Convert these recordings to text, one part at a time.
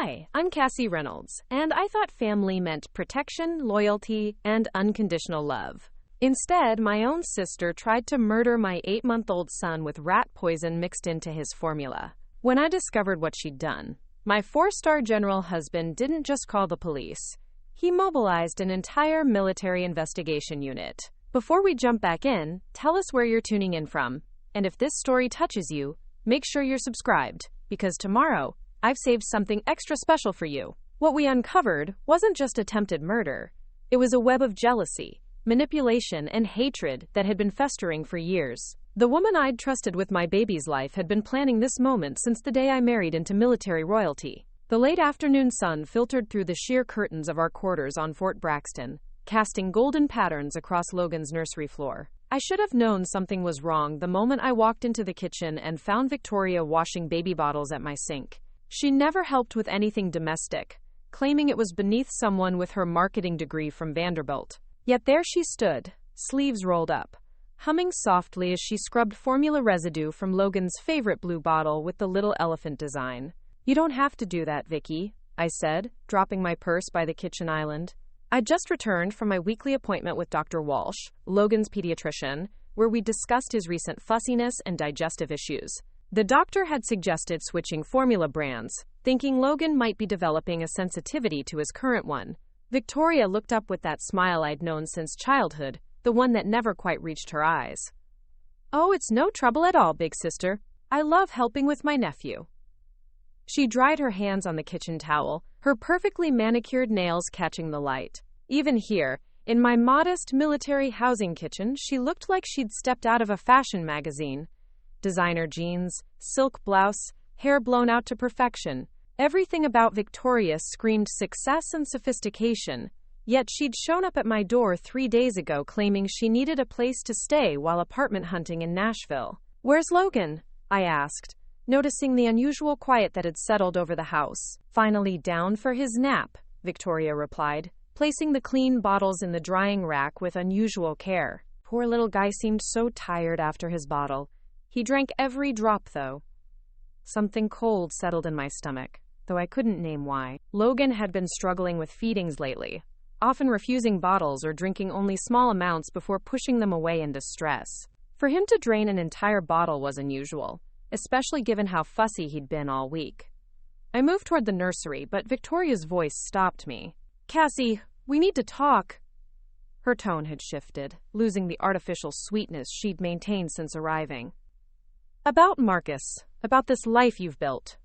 Hi, I'm Cassie Reynolds, and I thought family meant protection, loyalty, and unconditional love. Instead, my own sister tried to murder my 8-month-old son with rat poison mixed into his formula. When I discovered what she'd done, my 4-star general husband didn't just call the police. He mobilized an entire military investigation unit. Before we jump back in, tell us where you're tuning in from. And if this story touches you, make sure you're subscribed, because tomorrow, I've saved something extra special for you. What we uncovered wasn't just attempted murder. It was a web of jealousy, manipulation, and hatred that had been festering for years. The woman I'd trusted with my baby's life had been planning this moment since the day I married into military royalty. The late afternoon sun filtered through the sheer curtains of our quarters on Fort Braxton, casting golden patterns across Logan's nursery floor. I should have known something was wrong the moment I walked into the kitchen and found Victoria washing baby bottles at my sink. She never helped with anything domestic, claiming it was beneath someone with her marketing degree from Vanderbilt. Yet there she stood, sleeves rolled up, humming softly as she scrubbed formula residue from Logan's favorite blue bottle with the little elephant design. "You don't have to do that, Vicky," I said, dropping my purse by the kitchen island. I'd just returned from my weekly appointment with Dr. Walsh, Logan's pediatrician, where we discussed his recent fussiness and digestive issues. The doctor had suggested switching formula brands, thinking Logan might be developing a sensitivity to his current one. Victoria looked up with that smile I'd known since childhood, the one that never quite reached her eyes. "Oh, it's no trouble at all, big sister. I love helping with my nephew." She dried her hands on the kitchen towel, her perfectly manicured nails catching the light. Even here, in my modest military housing kitchen, she looked like she'd stepped out of a fashion magazine. Designer jeans, silk blouse, hair blown out to perfection. Everything about Victoria screamed success and sophistication, yet she'd shown up at my door 3 days ago claiming she needed a place to stay while apartment hunting in Nashville. "Where's Logan?" I asked, noticing the unusual quiet that had settled over the house. "Finally down for his nap," Victoria replied, placing the clean bottles in the drying rack with unusual care. Poor little guy seemed so tired after his bottle. He drank every drop, though. Something cold settled in my stomach, though I couldn't name why. Logan had been struggling with feedings lately, often refusing bottles or drinking only small amounts before pushing them away in distress. For him to drain an entire bottle was unusual, especially given how fussy he'd been all week. I moved toward the nursery, but Victoria's voice stopped me. "Cassie, we need to talk." Her tone had shifted, losing the artificial sweetness she'd maintained since arriving. "About Marcus, about this life you've built."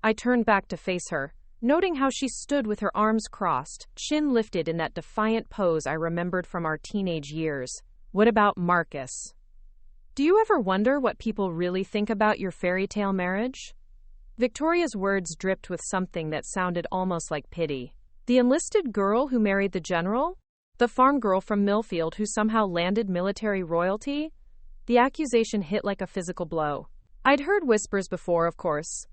I turned back to face her, noting how she stood with her arms crossed, chin lifted in that defiant pose I remembered from our teenage years. "What about Marcus? Do you ever wonder what people really think about your fairy tale marriage?" Victoria's words dripped with something that sounded almost like pity. The enlisted girl who married the general? The farm girl from Millfield who somehow landed military royalty? The accusation hit like a physical blow. I'd heard whispers before, of course.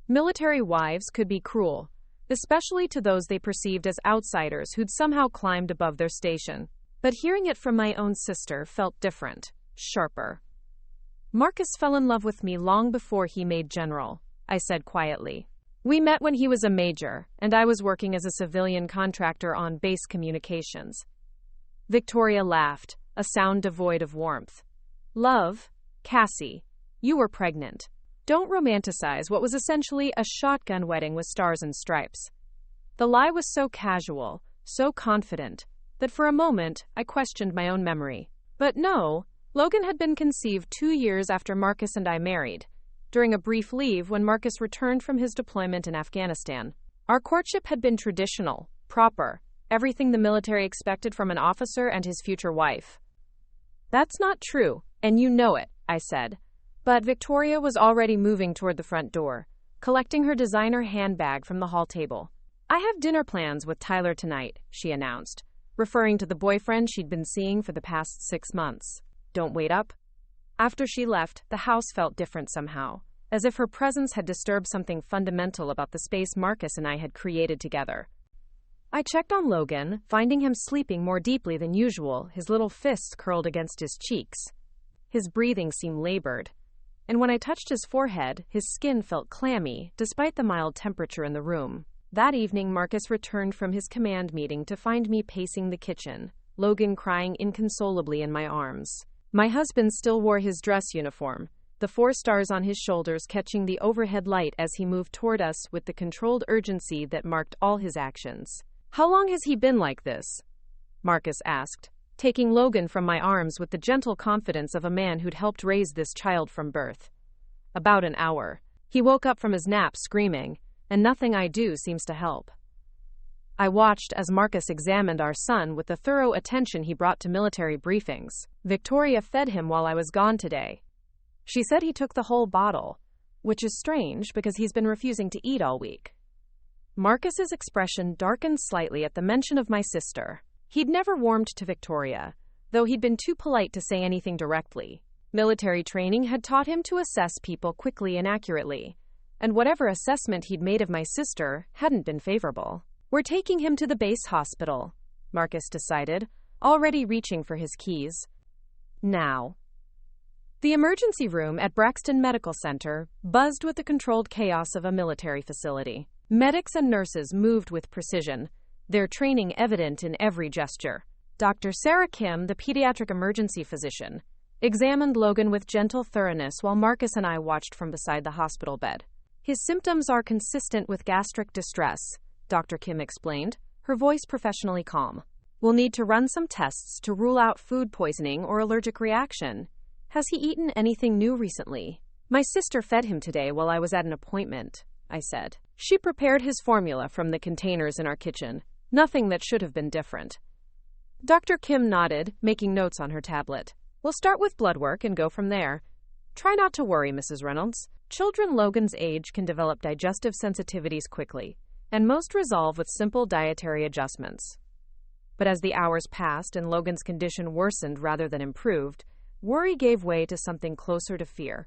Military wives could be cruel, especially to those they perceived as outsiders who'd somehow climbed above their station. But hearing it from my own sister felt different, sharper. "Marcus fell in love with me long before he made general," I said quietly. "We met when he was a major, and I was working as a civilian contractor on base communications." Victoria laughed, a sound devoid of warmth. "Love? Cassie, you were pregnant. Don't romanticize what was essentially a shotgun wedding with stars and stripes." The lie was so casual, so confident, that for a moment I questioned my own memory. But no, Logan had been conceived 2 years after Marcus and I married, during a brief leave when Marcus returned from his deployment in Afghanistan. Our courtship had been traditional, proper, everything the military expected from an officer and his future wife. "That's not true, and you know it," I said. But Victoria was already moving toward the front door, collecting her designer handbag from the hall table. "I have dinner plans with Tyler tonight," she announced, referring to the boyfriend she'd been seeing for the past 6 months. "Don't wait up." After she left, the house felt different somehow, as if her presence had disturbed something fundamental about the space Marcus and I had created together. I checked on Logan, finding him sleeping more deeply than usual, his little fists curled against his cheeks. His breathing seemed labored, and when I touched his forehead, his skin felt clammy, despite the mild temperature in the room. That evening, Marcus returned from his command meeting to find me pacing the kitchen, Logan crying inconsolably in my arms. My husband still wore his dress uniform, the 4 stars on his shoulders catching the overhead light as he moved toward us with the controlled urgency that marked all his actions. "How long has he been like this?" Marcus asked, taking Logan from my arms with the gentle confidence of a man who'd helped raise this child from birth. "About an hour. He woke up from his nap screaming, and nothing I do seems to help." I watched as Marcus examined our son with the thorough attention he brought to military briefings. "Victoria fed him while I was gone today. She said he took the whole bottle, which is strange because he's been refusing to eat all week." Marcus's expression darkened slightly at the mention of my sister. He'd never warmed to Victoria, though he'd been too polite to say anything directly. Military training had taught him to assess people quickly and accurately, and whatever assessment he'd made of my sister hadn't been favorable. "We're taking him to the base hospital," Marcus decided, already reaching for his keys. "Now." The emergency room at Braxton Medical Center buzzed with the controlled chaos of a military facility. Medics and nurses moved with precision, their training evident in every gesture. Dr. Sarah Kim, the pediatric emergency physician, examined Logan with gentle thoroughness while Marcus and I watched from beside the hospital bed. "His symptoms are consistent with gastric distress," Dr. Kim explained, her voice professionally calm. "We'll need to run some tests to rule out food poisoning or allergic reaction. Has he eaten anything new recently?" "My sister fed him today while I was at an appointment," I said. "She prepared his formula from the containers in our kitchen. Nothing that should have been different." Dr. Kim nodded, making notes on her tablet. "We'll start with blood work and go from there. Try not to worry, Mrs. Reynolds. Children Logan's age can develop digestive sensitivities quickly, and most resolve with simple dietary adjustments." But as the hours passed and Logan's condition worsened rather than improved, worry gave way to something closer to fear.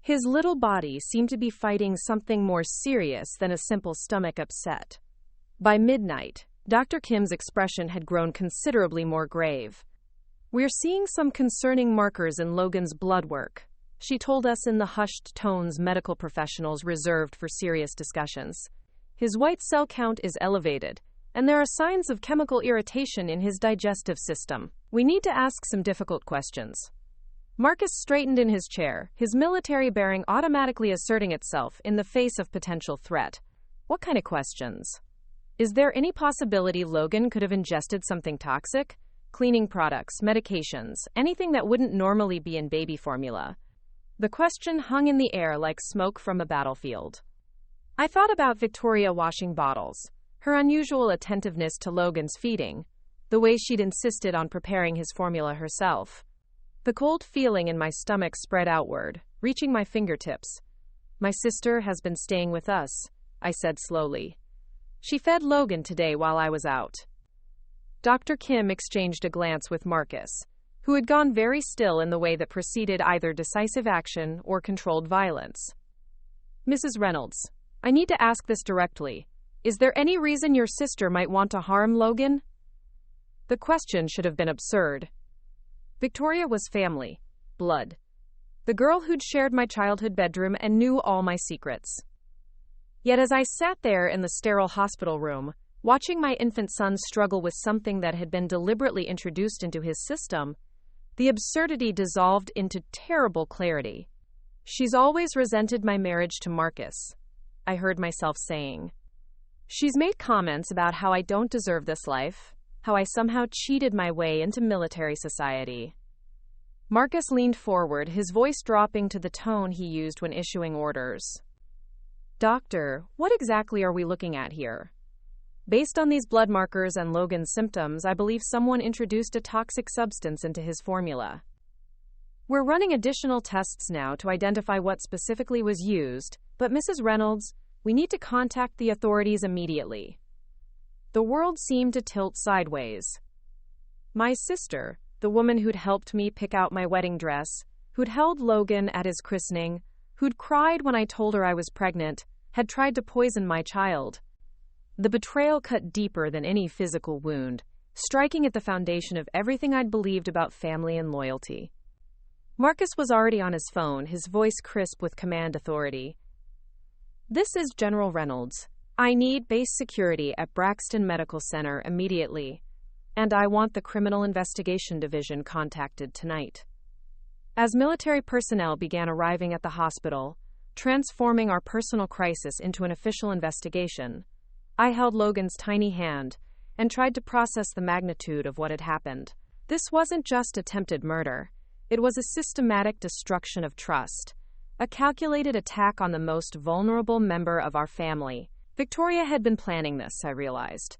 His little body seemed to be fighting something more serious than a simple stomach upset. By midnight, Dr. Kim's expression had grown considerably more grave. "We're seeing some concerning markers in Logan's blood work," she told us in the hushed tones medical professionals reserved for serious discussions. "His white cell count is elevated, and there are signs of chemical irritation in his digestive system. We need to ask some difficult questions." Marcus straightened in his chair, his military bearing automatically asserting itself in the face of potential threat. "What kind of questions?" "Is there any possibility Logan could have ingested something toxic? Cleaning products, medications, anything that wouldn't normally be in baby formula?" The question hung in the air like smoke from a battlefield. I thought about Victoria washing bottles, her unusual attentiveness to Logan's feeding, the way she'd insisted on preparing his formula herself. The cold feeling in my stomach spread outward, reaching my fingertips. "My sister has been staying with us," I said slowly. "She fed Logan today while I was out." Dr. Kim exchanged a glance with Marcus, who had gone very still in the way that preceded either decisive action or controlled violence. "Mrs. Reynolds, I need to ask this directly. Is there any reason your sister might want to harm Logan?" The question should have been absurd. Victoria was family, blood. The girl who'd shared my childhood bedroom and knew all my secrets. Yet as I sat there in the sterile hospital room, watching my infant son struggle with something that had been deliberately introduced into his system, the absurdity dissolved into terrible clarity. "She's always resented my marriage to Marcus," I heard myself saying. "She's made comments about how I don't deserve this life, how I somehow cheated my way into military society." Marcus leaned forward, his voice dropping to the tone he used when issuing orders. "Doctor, what exactly are we looking at here? Based on these blood markers and Logan's symptoms, I believe someone introduced a toxic substance into his formula. We're running additional tests now to identify what specifically was used, but Mrs. Reynolds, we need to contact the authorities immediately." The world seemed to tilt sideways. My sister, the woman who'd helped me pick out my wedding dress, who'd held Logan at his christening, who'd cried when I told her I was pregnant, had tried to poison my child. The betrayal cut deeper than any physical wound, striking at the foundation of everything I'd believed about family and loyalty. Marcus was already on his phone, his voice crisp with command authority. "This is General Reynolds. I need base security at Braxton Medical Center immediately, and I want the Criminal Investigation Division contacted tonight." As military personnel began arriving at the hospital, transforming our personal crisis into an official investigation, I held Logan's tiny hand and tried to process the magnitude of what had happened. This wasn't just attempted murder. It was a systematic destruction of trust, a calculated attack on the most vulnerable member of our family. Victoria had been planning this, I realized.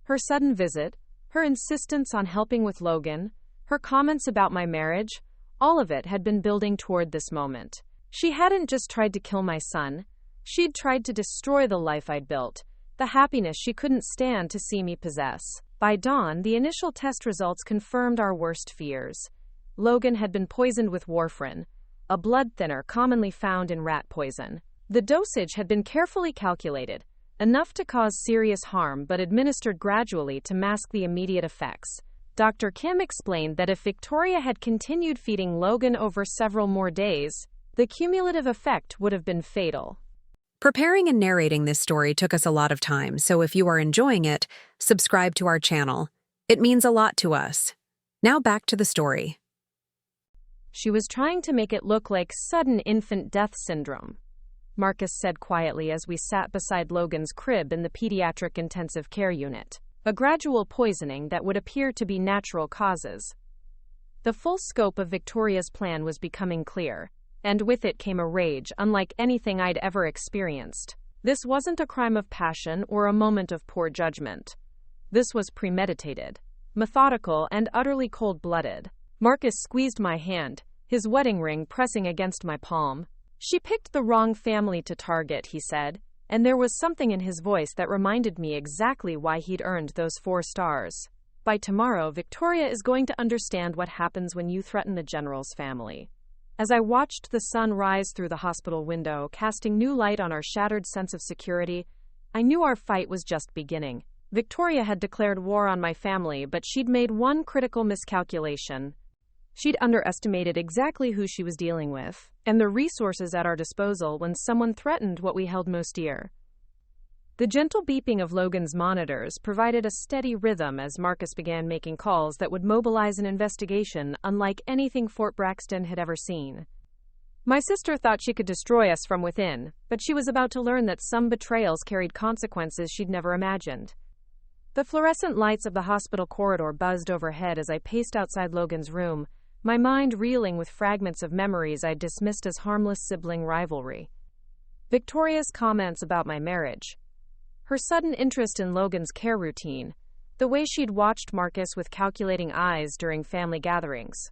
Her sudden visit, her insistence on helping with Logan, her comments about my marriage, all of it had been building toward this moment. She hadn't just tried to kill my son. She'd tried to destroy the life I'd built, the happiness she couldn't stand to see me possess. By dawn, the initial test results confirmed our worst fears. Logan had been poisoned with warfarin, a blood thinner commonly found in rat poison. The dosage had been carefully calculated, enough to cause serious harm but administered gradually to mask the immediate effects. Dr. Kim explained that if Victoria had continued feeding Logan over several more days, the cumulative effect would have been fatal. Preparing and narrating this story took us a lot of time, so if you are enjoying it, subscribe to our channel. It means a lot to us. Now back to the story. "She was trying to make it look like sudden infant death syndrome," Marcus said quietly as we sat beside Logan's crib in the pediatric intensive care unit. "A gradual poisoning that would appear to be natural causes." The full scope of Victoria's plan was becoming clear, and with it came a rage unlike anything I'd ever experienced. This wasn't a crime of passion or a moment of poor judgment. This was premeditated, methodical, and utterly cold-blooded. Marcus squeezed my hand, his wedding ring pressing against my palm. "She picked the wrong family to target," he said, and there was something in his voice that reminded me exactly why he'd earned those 4 stars. "By tomorrow, Victoria is going to understand what happens when you threaten the general's family." As I watched the sun rise through the hospital window, casting new light on our shattered sense of security, I knew our fight was just beginning. Victoria had declared war on my family, but she'd made one critical miscalculation. She'd underestimated exactly who she was dealing with, and the resources at our disposal when someone threatened what we held most dear. The gentle beeping of Logan's monitors provided a steady rhythm as Marcus began making calls that would mobilize an investigation unlike anything Fort Braxton had ever seen. My sister thought she could destroy us from within, but she was about to learn that some betrayals carried consequences she'd never imagined. The fluorescent lights of the hospital corridor buzzed overhead as I paced outside Logan's room, my mind reeling with fragments of memories I'd dismissed as harmless sibling rivalry. Victoria's comments about my marriage, her sudden interest in Logan's care routine, the way she'd watched Marcus with calculating eyes during family gatherings.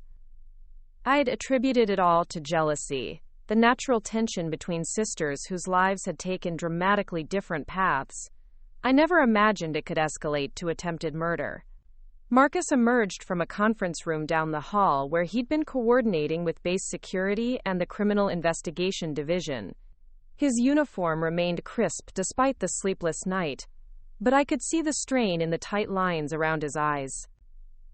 I'd attributed it all to jealousy, the natural tension between sisters whose lives had taken dramatically different paths. I never imagined it could escalate to attempted murder. Marcus emerged from a conference room down the hall where he'd been coordinating with base security and the Criminal Investigation Division. His uniform remained crisp despite the sleepless night, but I could see the strain in the tight lines around his eyes.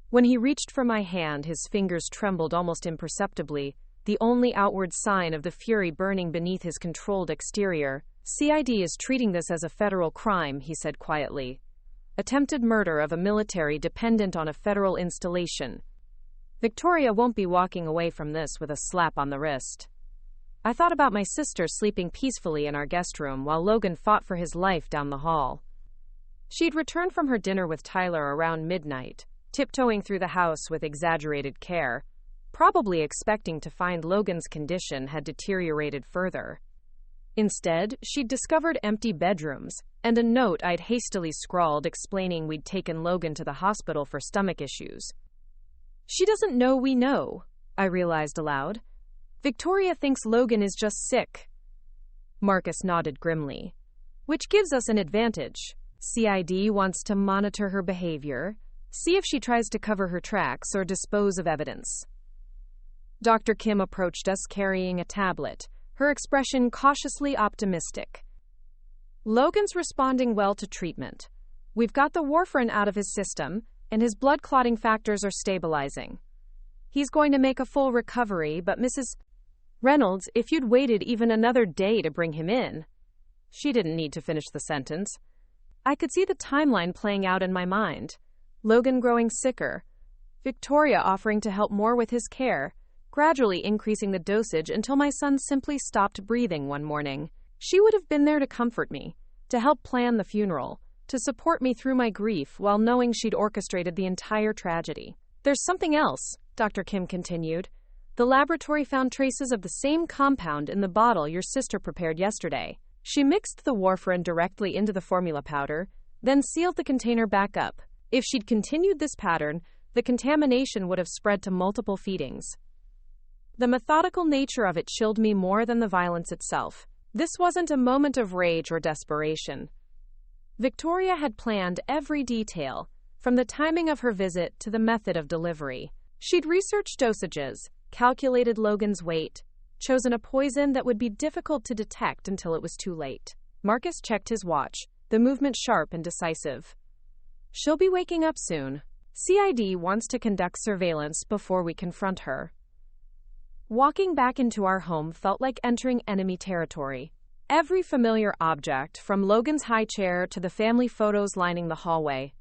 When he reached for my hand, his fingers trembled almost imperceptibly, the only outward sign of the fury burning beneath his controlled exterior. "CID is treating this as a federal crime," he said quietly. "Attempted murder of a military dependent on a federal installation. Victoria won't be walking away from this with a slap on the wrist." I thought about my sister sleeping peacefully in our guest room while Logan fought for his life down the hall. She'd returned from her dinner with Tyler around midnight, tiptoeing through the house with exaggerated care, probably expecting to find Logan's condition had deteriorated further. Instead, she'd discovered empty bedrooms and a note I'd hastily scrawled explaining we'd taken Logan to the hospital for stomach issues. "She doesn't know we know," I realized aloud. "Victoria thinks Logan is just sick." Marcus nodded grimly. "Which gives us an advantage. CID wants to monitor her behavior, see if she tries to cover her tracks or dispose of evidence." Dr. Kim approached us carrying a tablet, her expression cautiously optimistic. "Logan's responding well to treatment. We've got the warfarin out of his system, and his blood clotting factors are stabilizing. He's going to make a full recovery, but Mrs. Reynolds, if you'd waited even another day to bring him in. She didn't need to finish the sentence. I could see the timeline playing out in my mind. Logan growing sicker, Victoria offering to help more with his care, gradually increasing the dosage until my son simply stopped breathing one morning. She would have been there to comfort me, to help plan the funeral, to support me through my grief while knowing she'd orchestrated the entire tragedy. There's something else, Dr. Kim continued. The laboratory found traces of the same compound in the bottle your sister prepared yesterday. She mixed the warfarin directly into the formula powder, then sealed the container back up. If she'd continued this pattern, the contamination would have spread to multiple feedings. The methodical nature of it chilled me more than the violence itself. This wasn't a moment of rage or desperation. Victoria had planned every detail, from the timing of her visit to the method of delivery. She'd researched dosages, calculated Logan's weight, chosen a poison that would be difficult to detect until it was too late. Marcus checked his watch, the movement sharp and decisive. She'll be waking up soon. CID wants to conduct surveillance before we confront her. Walking back into our home felt like entering enemy territory. Every familiar object, from Logan's high chair to the family photos lining the hallway,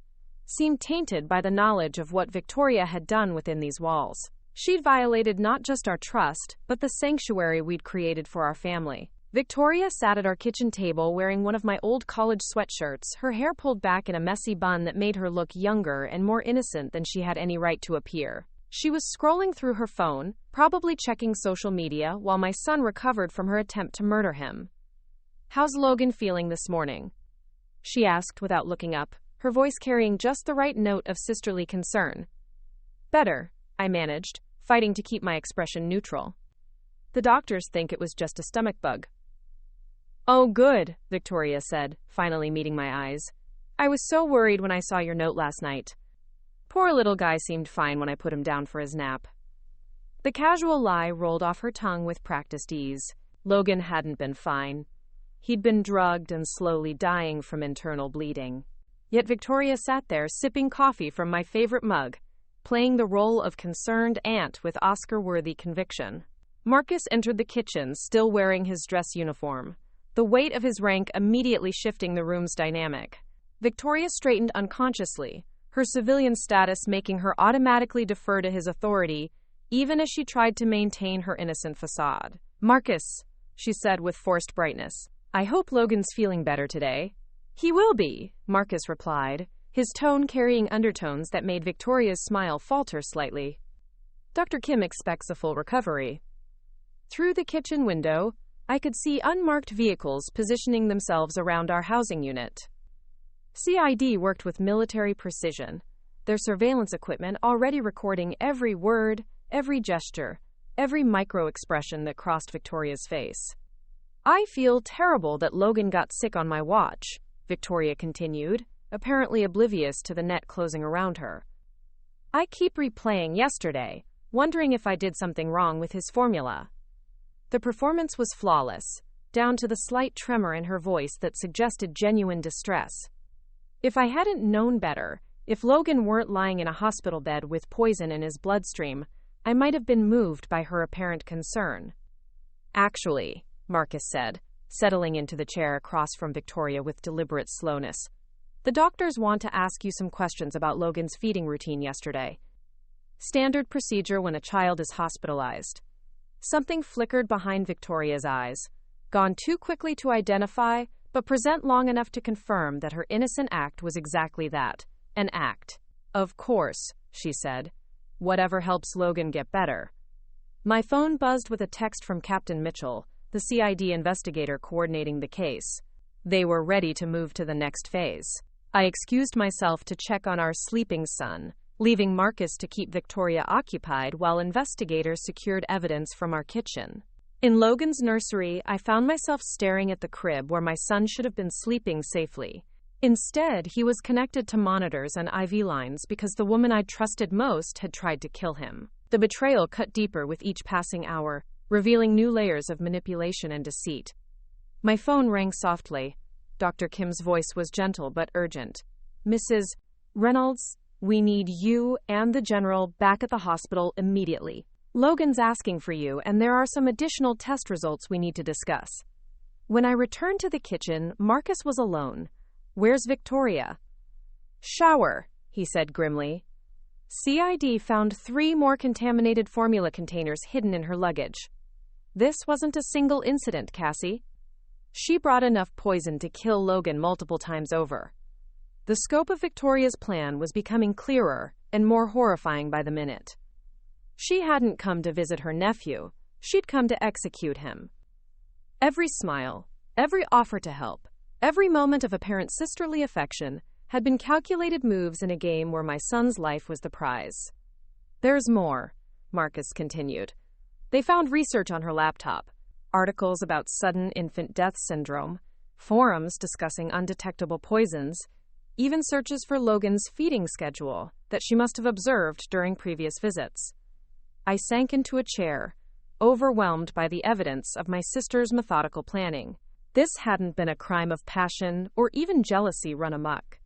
seemed tainted by the knowledge of what Victoria had done within these walls. She'd violated not just our trust, but the sanctuary we'd created for our family. Victoria sat at our kitchen table wearing one of my old college sweatshirts, her hair pulled back in a messy bun that made her look younger and more innocent than she had any right to appear. She was scrolling through her phone, probably checking social media, while my son recovered from her attempt to murder him. "How's Logan feeling this morning?" she asked without looking up, her voice carrying just the right note of sisterly concern. "Better," I managed, fighting to keep my expression neutral. "The doctors think it was just a stomach bug." "Oh, good," Victoria said, finally meeting my eyes. "I was so worried when I saw your note last night. Poor little guy seemed fine when I put him down for his nap." The casual lie rolled off her tongue with practiced ease. Logan hadn't been fine. He'd been drugged and slowly dying from internal bleeding. Yet Victoria sat there sipping coffee from my favorite mug, playing the role of concerned aunt with Oscar-worthy conviction. Marcus entered the kitchen, still wearing his dress uniform, the weight of his rank immediately shifting the room's dynamic. Victoria straightened unconsciously, her civilian status making her automatically defer to his authority, even as she tried to maintain her innocent facade. "Marcus," she said with forced brightness, "I hope Logan's feeling better today." "He will be," Marcus replied, his tone carrying undertones that made Victoria's smile falter slightly. "Dr. Kim expects a full recovery." Through the kitchen window, I could see unmarked vehicles positioning themselves around our housing unit. CID worked with military precision, their surveillance equipment already recording every word, every gesture, every micro-expression that crossed Victoria's face. "I feel terrible that Logan got sick on my watch," Victoria continued, apparently oblivious to the net closing around her. "I keep replaying yesterday, wondering if I did something wrong with his formula." The performance was flawless, down to the slight tremor in her voice that suggested genuine distress. If I hadn't known better, if Logan weren't lying in a hospital bed with poison in his bloodstream, I might have been moved by her apparent concern. "Actually," Marcus said, settling into the chair across from Victoria with deliberate slowness, "the doctors want to ask you some questions about Logan's feeding routine yesterday. Standard procedure when a child is hospitalized." Something flickered behind Victoria's eyes, gone too quickly to identify, but present long enough to confirm that her innocent act was exactly that, an act. "Of course," she said. "Whatever helps Logan get better." My phone buzzed with a text from Captain Mitchell, the CID investigator coordinating the case. They were ready to move to the next phase. I excused myself to check on our sleeping son, leaving Marcus to keep Victoria occupied while investigators secured evidence from our kitchen. In Logan's nursery, I found myself staring at the crib where my son should have been sleeping safely. Instead, he was connected to monitors and IV lines because the woman I'd trusted most had tried to kill him. The betrayal cut deeper with each passing hour, revealing new layers of manipulation and deceit. My phone rang softly. Dr. Kim's voice was gentle but urgent. "Mrs. Reynolds, We need you and the general back at the hospital immediately. Logan's asking for you, and there are some additional test results we need to discuss. When I returned to the kitchen, Marcus was alone. Where's Victoria? Shower, he said grimly. CID found 3 more contaminated formula containers hidden in her luggage. This wasn't a single incident, Cassie. She brought enough poison to kill Logan multiple times over. The scope of Victoria's plan was becoming clearer and more horrifying by the minute. She hadn't come to visit her nephew. She'd come to execute him. Every smile, every offer to help, every moment of apparent sisterly affection had been calculated moves in a game where my son's life was the prize. There's more, Marcus continued. They found research on her laptop, articles about sudden infant death syndrome, forums discussing undetectable poisons, even searches for Logan's feeding schedule that she must have observed during previous visits. I sank into a chair, overwhelmed by the evidence of my sister's methodical planning. This hadn't been a crime of passion or even jealousy run amok.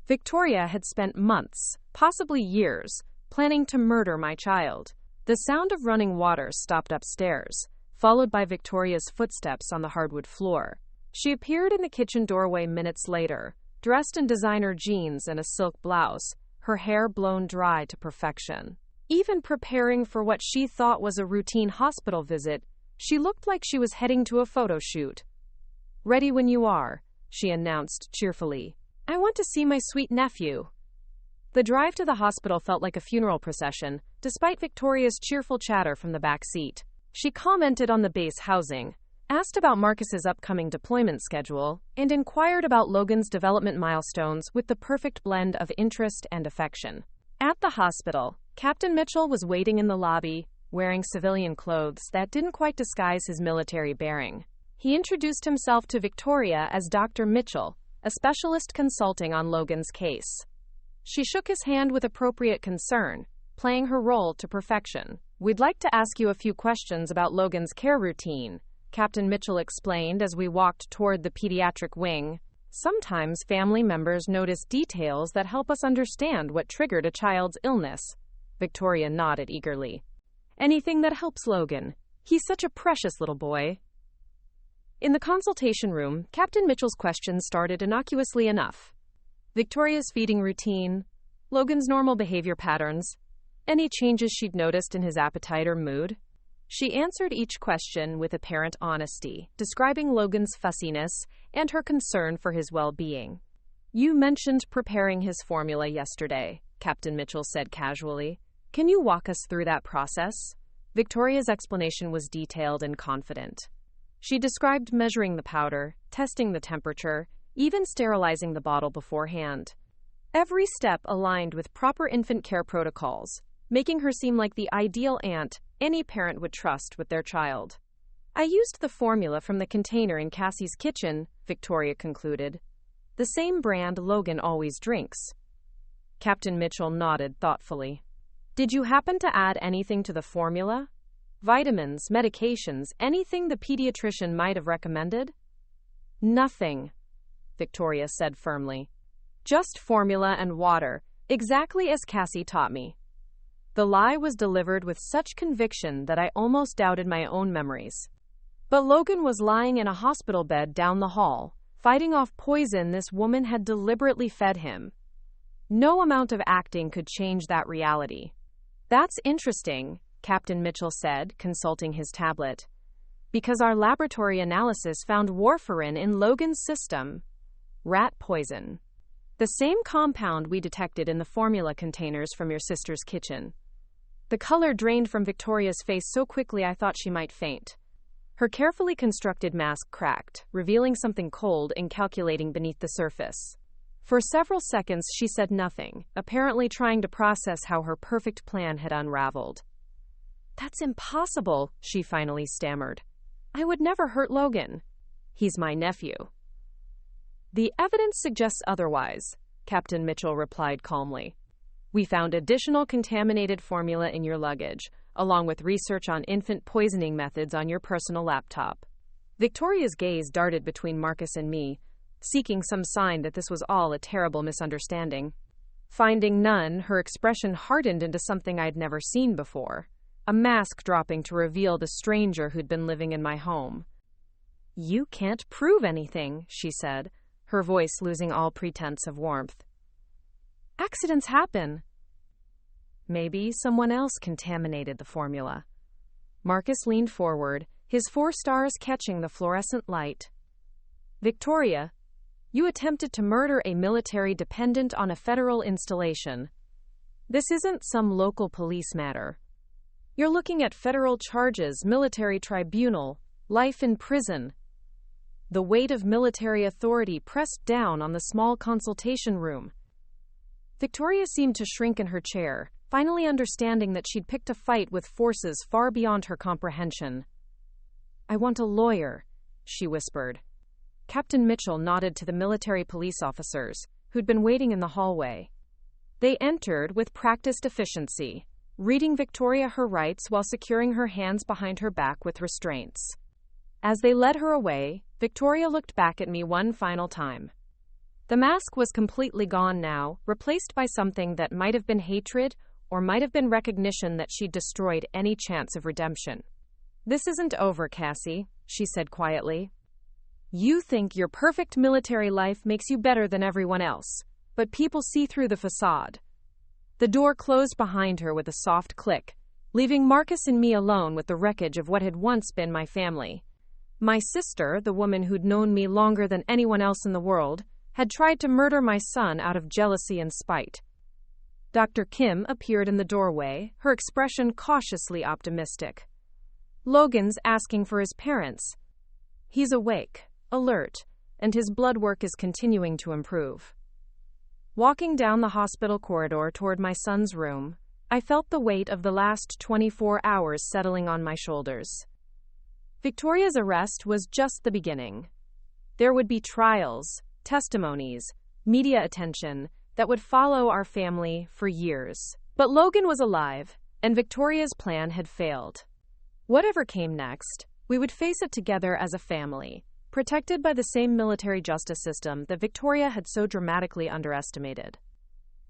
Victoria had spent months, possibly years, planning to murder my child. The sound of running water stopped upstairs, followed by Victoria's footsteps on the hardwood floor. She appeared in the kitchen doorway minutes later, dressed in designer jeans and a silk blouse, her hair blown dry to perfection. Even preparing for what she thought was a routine hospital visit, she looked like she was heading to a photo shoot. Ready when you are, she announced cheerfully. I want to see my sweet nephew. The drive to the hospital felt like a funeral procession, despite Victoria's cheerful chatter from the back seat. She commented on the base housing, asked about Marcus's upcoming deployment schedule, and inquired about Logan's development milestones with the perfect blend of interest and affection. At the hospital, Captain Mitchell was waiting in the lobby, wearing civilian clothes that didn't quite disguise his military bearing. He introduced himself to Victoria as Dr. Mitchell, a specialist consulting on Logan's case. She shook his hand with appropriate concern, playing her role to perfection. We'd like to ask you a few questions about Logan's care routine, Captain Mitchell explained as we walked toward the pediatric wing. Sometimes family members notice details that help us understand what triggered a child's illness. Victoria nodded eagerly. Anything that helps Logan. He's such a precious little boy. In the consultation room, Captain Mitchell's questions started innocuously enough. Victoria's feeding routine, Logan's normal behavior patterns, any changes she'd noticed in his appetite or mood. She answered each question with apparent honesty, describing Logan's fussiness and her concern for his well-being. You mentioned preparing his formula yesterday, Captain Mitchell said casually. Can you walk us through that process? Victoria's explanation was detailed and confident. She described measuring the powder, testing the temperature, even sterilizing the bottle beforehand. Every step aligned with proper infant care protocols, making her seem like the ideal aunt any parent would trust with their child. I used the formula from the container in Cassie's kitchen, Victoria concluded. The same brand Logan always drinks. Captain Mitchell nodded thoughtfully. Did you happen to add anything to the formula? Vitamins, medications, anything the pediatrician might have recommended? Nothing, Victoria said firmly. Just formula and water, exactly as Cassie taught me. The lie was delivered with such conviction that I almost doubted my own memories. But Logan was lying in a hospital bed down the hall, fighting off poison this woman had deliberately fed him. No amount of acting could change that reality. That's interesting, Captain Mitchell said, consulting his tablet. Because our laboratory analysis found warfarin in Logan's system. Rat poison. The same compound we detected in the formula containers from your sister's kitchen. The color drained from Victoria's face so quickly I thought she might faint. Her carefully constructed mask cracked, revealing something cold and calculating beneath the surface. For several seconds she said nothing, apparently trying to process how her perfect plan had unraveled. That's impossible, she finally stammered. I would never hurt Logan. He's my nephew. The evidence suggests otherwise, Captain Mitchell replied calmly. We found additional contaminated formula in your luggage, along with research on infant poisoning methods on your personal laptop. Victoria's gaze darted between Marcus and me, seeking some sign that this was all a terrible misunderstanding. Finding none, her expression hardened into something I'd never seen before, a mask dropping to reveal the stranger who'd been living in my home. "You can't prove anything," she said, her voice losing all pretense of warmth. "Accidents happen." Maybe someone else contaminated the formula. Marcus leaned forward, his 4 stars catching the fluorescent light. "Victoria, you attempted to murder a military dependent on a federal installation. This isn't some local police matter. You're looking at federal charges, military tribunal, life in prison." The weight of military authority pressed down on the small consultation room. Victoria seemed to shrink in her chair, finally understanding that she'd picked a fight with forces far beyond her comprehension. "I want a lawyer," she whispered. Captain Mitchell nodded to the military police officers, who'd been waiting in the hallway. They entered with practiced efficiency, reading Victoria her rights while securing her hands behind her back with restraints. As they led her away, Victoria looked back at me one final time. The mask was completely gone now, replaced by something that might have been hatred or might have been recognition that she'd destroyed any chance of redemption. "This isn't over, Cassie," she said quietly. "You think your perfect military life makes you better than everyone else, but people see through the facade." The door closed behind her with a soft click, leaving Marcus and me alone with the wreckage of what had once been my family. My sister, the woman who'd known me longer than anyone else in the world, had tried to murder my son out of jealousy and spite. Dr. Kim appeared in the doorway, her expression cautiously optimistic. "Logan's asking for his parents. He's awake, alert, and his blood work is continuing to improve." Walking down the hospital corridor toward my son's room, I felt the weight of the last 24 hours settling on my shoulders. Victoria's arrest was just the beginning. There would be trials, testimonies, media attention that would follow our family for years. But Logan was alive, and Victoria's plan had failed. Whatever came next, we would face it together as a family, protected by the same military justice system that Victoria had so dramatically underestimated.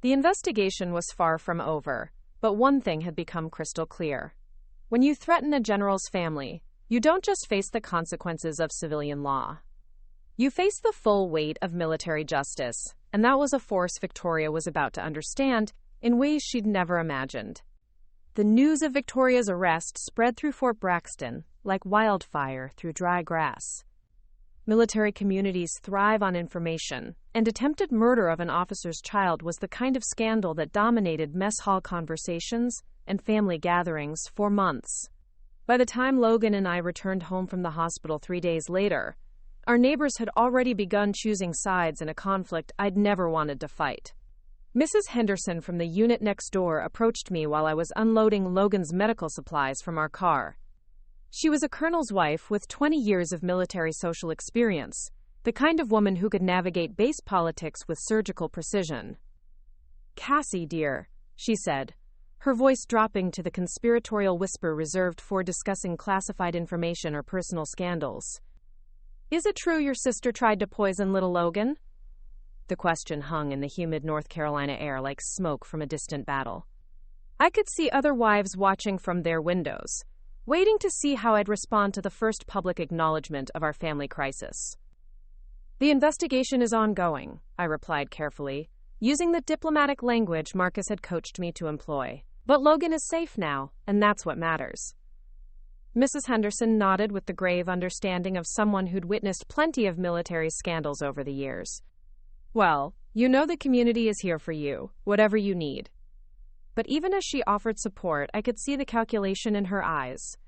The investigation was far from over, but one thing had become crystal clear. When you threaten a general's family, you don't just face the consequences of civilian law. You face the full weight of military justice, and that was a force Victoria was about to understand in ways she'd never imagined. The news of Victoria's arrest spread through Fort Braxton like wildfire through dry grass. Military communities thrive on information, and attempted murder of an officer's child was the kind of scandal that dominated mess hall conversations and family gatherings for months. By the time Logan and I returned home from the hospital 3 days later, our neighbors had already begun choosing sides in a conflict I'd never wanted to fight. Mrs. Henderson from the unit next door approached me while I was unloading Logan's medical supplies from our car. She was a colonel's wife with 20 years of military social experience, the kind of woman who could navigate base politics with surgical precision. "Cassie, dear," she said, her voice dropping to the conspiratorial whisper reserved for discussing classified information or personal scandals. "Is it true your sister tried to poison little Logan?" The question hung in the humid North Carolina air like smoke from a distant battle. I could see other wives watching from their windows, waiting to see how I'd respond to the first public acknowledgement of our family crisis. "The investigation is ongoing," I replied carefully, using the diplomatic language Marcus had coached me to employ. "But Logan is safe now, and that's what matters." Mrs. Henderson nodded with the grave understanding of someone who'd witnessed plenty of military scandals over the years. "Well, you know the community is here for you, whatever you need." But even as she offered support, I could see the calculation in her eyes.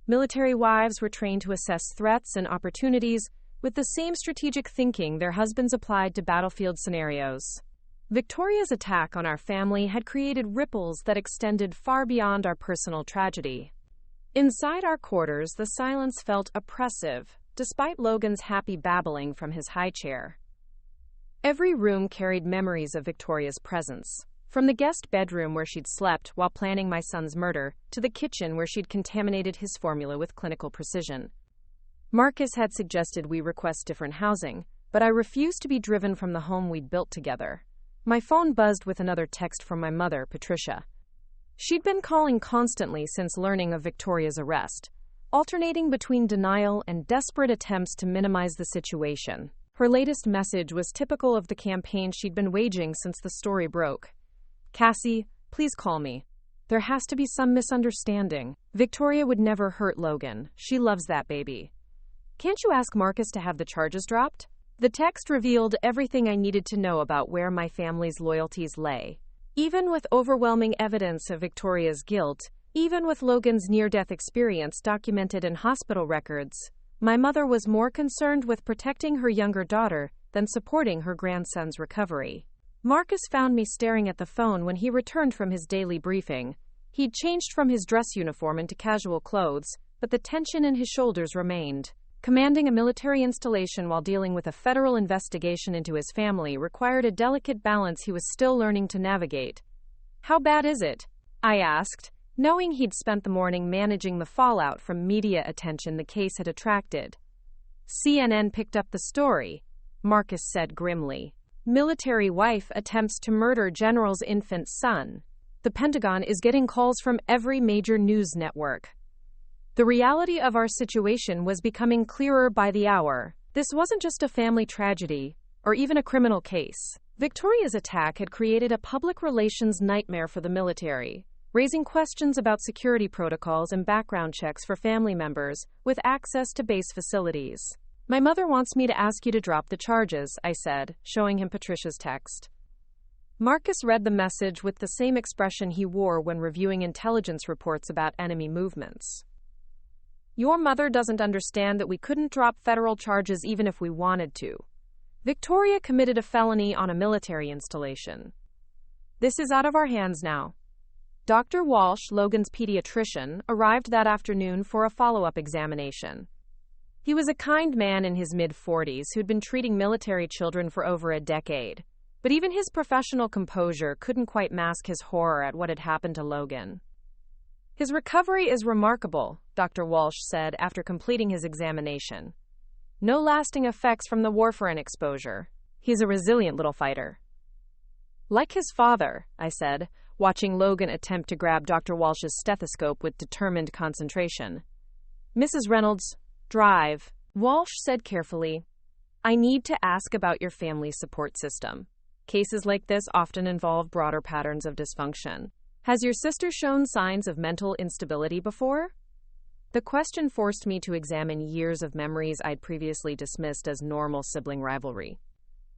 Military wives were trained to assess threats and opportunities with the same strategic thinking their husbands applied to battlefield scenarios. Victoria's attack on our family had created ripples that extended far beyond our personal tragedy. Inside our quarters, the silence felt oppressive, despite Logan's happy babbling from his high chair. Every room carried memories of Victoria's presence, from the guest bedroom where she'd slept while planning my son's murder to the kitchen where she'd contaminated his formula with clinical precision. Marcus had suggested we request different housing, but I refused to be driven from the home we'd built together. My phone buzzed with another text from my mother, Patricia. She'd been calling constantly since learning of Victoria's arrest, alternating between denial and desperate attempts to minimize the situation. Her latest message was typical of the campaign she'd been waging since the story broke. "Cassie, please call me. There has to be some misunderstanding. Victoria would never hurt Logan. She loves that baby. Can't you ask Marcus to have the charges dropped?" The text revealed everything I needed to know about where my family's loyalties lay. Even with overwhelming evidence of Victoria's guilt, even with Logan's near-death experience documented in hospital records, my mother was more concerned with protecting her younger daughter than supporting her grandson's recovery. Marcus found me staring at the phone when he returned from his daily briefing. He'd changed from his dress uniform into casual clothes, but the tension in his shoulders remained. Commanding a military installation while dealing with a federal investigation into his family required a delicate balance he was still learning to navigate. "How bad is it?" I asked, knowing he'd spent the morning managing the fallout from media attention the case had attracted. "CNN picked up the story," Marcus said grimly. "Military wife attempts to murder general's infant son. The Pentagon is getting calls from every major news network." The reality of our situation was becoming clearer by the hour. This wasn't just a family tragedy, or even a criminal case. Victoria's attack had created a public relations nightmare for the military, raising questions about security protocols and background checks for family members with access to base facilities. "My mother wants me to ask you to drop the charges," I said, showing him Patricia's text. Marcus read the message with the same expression he wore when reviewing intelligence reports about enemy movements. "Your mother doesn't understand that we couldn't drop federal charges even if we wanted to. Victoria committed a felony on a military installation. This is out of our hands now." Dr. Walsh, Logan's pediatrician, arrived that afternoon for a follow-up examination. He was a kind man in his mid-40s who'd been treating military children for over a decade, but even his professional composure couldn't quite mask his horror at what had happened to Logan. "His recovery is remarkable," Dr. Walsh said after completing his examination. "No lasting effects from the warfarin exposure. He's a resilient little fighter." "Like his father," I said, watching Logan attempt to grab Dr. Walsh's stethoscope with determined concentration. "Mrs. Reynolds, drive," Walsh said carefully. "I need to ask about your family's support system. Cases like this often involve broader patterns of dysfunction. Has your sister shown signs of mental instability before?" The question forced me to examine years of memories I'd previously dismissed as normal sibling rivalry.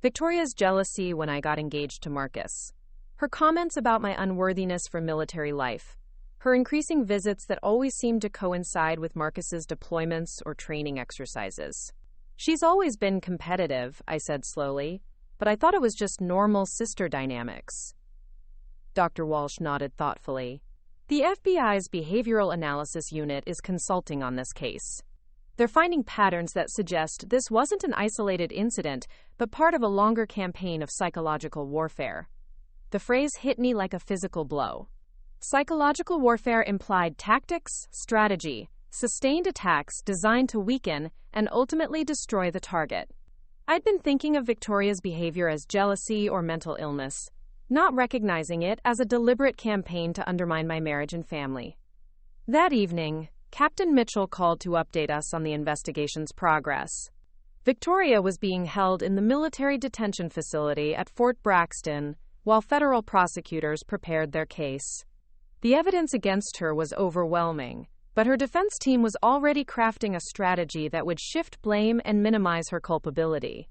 Victoria's jealousy when I got engaged to Marcus. Her comments about my unworthiness for military life. Her increasing visits that always seemed to coincide with Marcus's deployments or training exercises. "She's always been competitive," I said slowly, "but I thought it was just normal sister dynamics." Dr. Walsh nodded thoughtfully. "The FBI's Behavioral Analysis Unit is consulting on this case. They're finding patterns that suggest this wasn't an isolated incident, but part of a longer campaign of psychological warfare." The phrase hit me like a physical blow. Psychological warfare implied tactics, strategy, sustained attacks designed to weaken and ultimately destroy the target. I'd been thinking of Victoria's behavior as jealousy or mental illness, not recognizing it as a deliberate campaign to undermine my marriage and family. That evening, Captain Mitchell called to update us on the investigation's progress. Victoria was being held in the military detention facility at Fort Braxton while federal prosecutors prepared their case. The evidence against her was overwhelming, but her defense team was already crafting a strategy that would shift blame and minimize her culpability.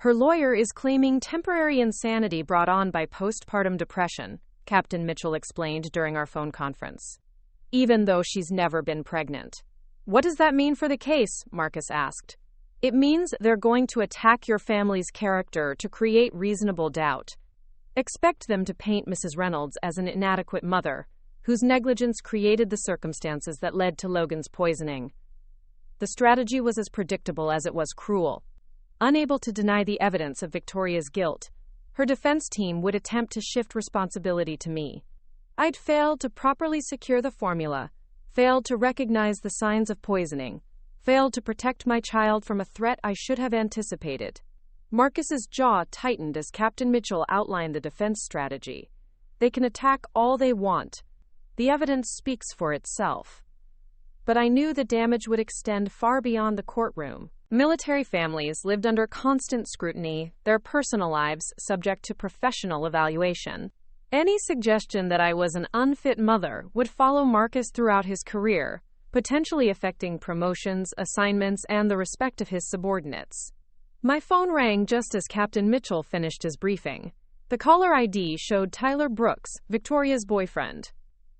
"Her lawyer is claiming temporary insanity brought on by postpartum depression," Captain Mitchell explained during our phone conference. "Even though she's never been pregnant." "What does that mean for the case?" Marcus asked. "It means they're going to attack your family's character to create reasonable doubt. Expect them to paint Mrs. Reynolds as an inadequate mother, whose negligence created the circumstances that led to Logan's poisoning." The strategy was as predictable as it was cruel. Unable to deny the evidence of Victoria's guilt, her defense team would attempt to shift responsibility to me. I'd failed to properly secure the formula, failed to recognize the signs of poisoning, failed to protect my child from a threat I should have anticipated. Marcus's jaw tightened as Captain Mitchell outlined the defense strategy. They can attack all they want. The evidence speaks for itself. But I knew the damage would extend far beyond the courtroom. Military families lived under constant scrutiny, their personal lives subject to professional evaluation. Any suggestion that I was an unfit mother would follow Marcus throughout his career, potentially affecting promotions, assignments, and the respect of his subordinates. My phone rang just as Captain Mitchell finished his briefing. The caller ID showed Tyler Brooks, Victoria's boyfriend.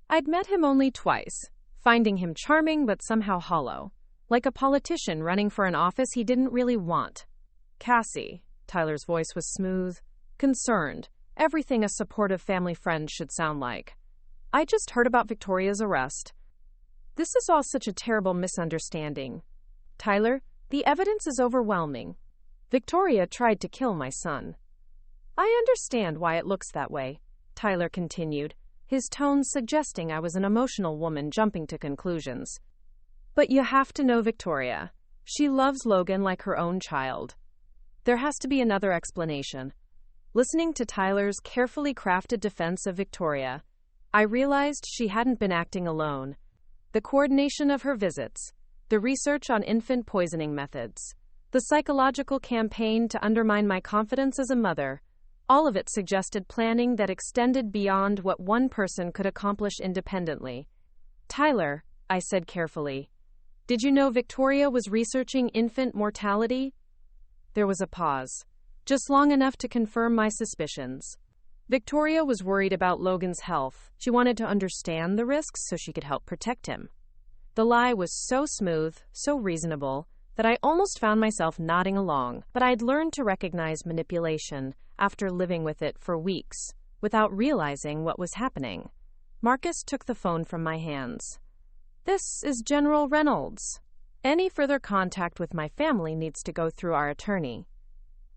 I'd met him only twice, finding him charming but somehow hollow, like a politician running for an office he didn't really want. Cassie, Tyler's voice was smooth, concerned, everything a supportive family friend should sound like. I just heard about Victoria's arrest. This is all such a terrible misunderstanding. Tyler, the evidence is overwhelming. Victoria tried to kill my son. I understand why it looks that way, Tyler continued, his tone suggesting I was an emotional woman jumping to conclusions. But you have to know Victoria. She loves Logan like her own child. There has to be another explanation. Listening to Tyler's carefully crafted defense of Victoria, I realized she hadn't been acting alone. The coordination of her visits, the research on infant poisoning methods, the psychological campaign to undermine my confidence as a mother, all of it suggested planning that extended beyond what one person could accomplish independently. Tyler, I said carefully, did you know Victoria was researching infant mortality? There was a pause, just long enough to confirm my suspicions. Victoria was worried about Logan's health. She wanted to understand the risks so she could help protect him. The lie was so smooth, so reasonable, that I almost found myself nodding along, but I'd learned to recognize manipulation after living with it for weeks, without realizing what was happening. Marcus took the phone from my hands. This is General Reynolds. Any further contact with my family needs to go through our attorney.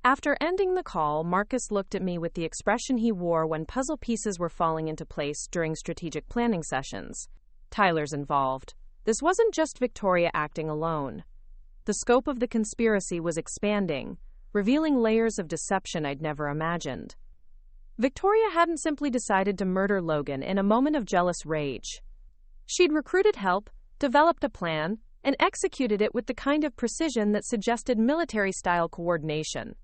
After ending the call, Marcus looked at me with the expression he wore when puzzle pieces were falling into place during strategic planning sessions. Tyler's involved. This wasn't just Victoria acting alone. The scope of the conspiracy was expanding, revealing layers of deception I'd never imagined. Victoria hadn't simply decided to murder Logan in a moment of jealous rage. She'd recruited help, developed a plan, and executed it with the kind of precision that suggested military-style coordination.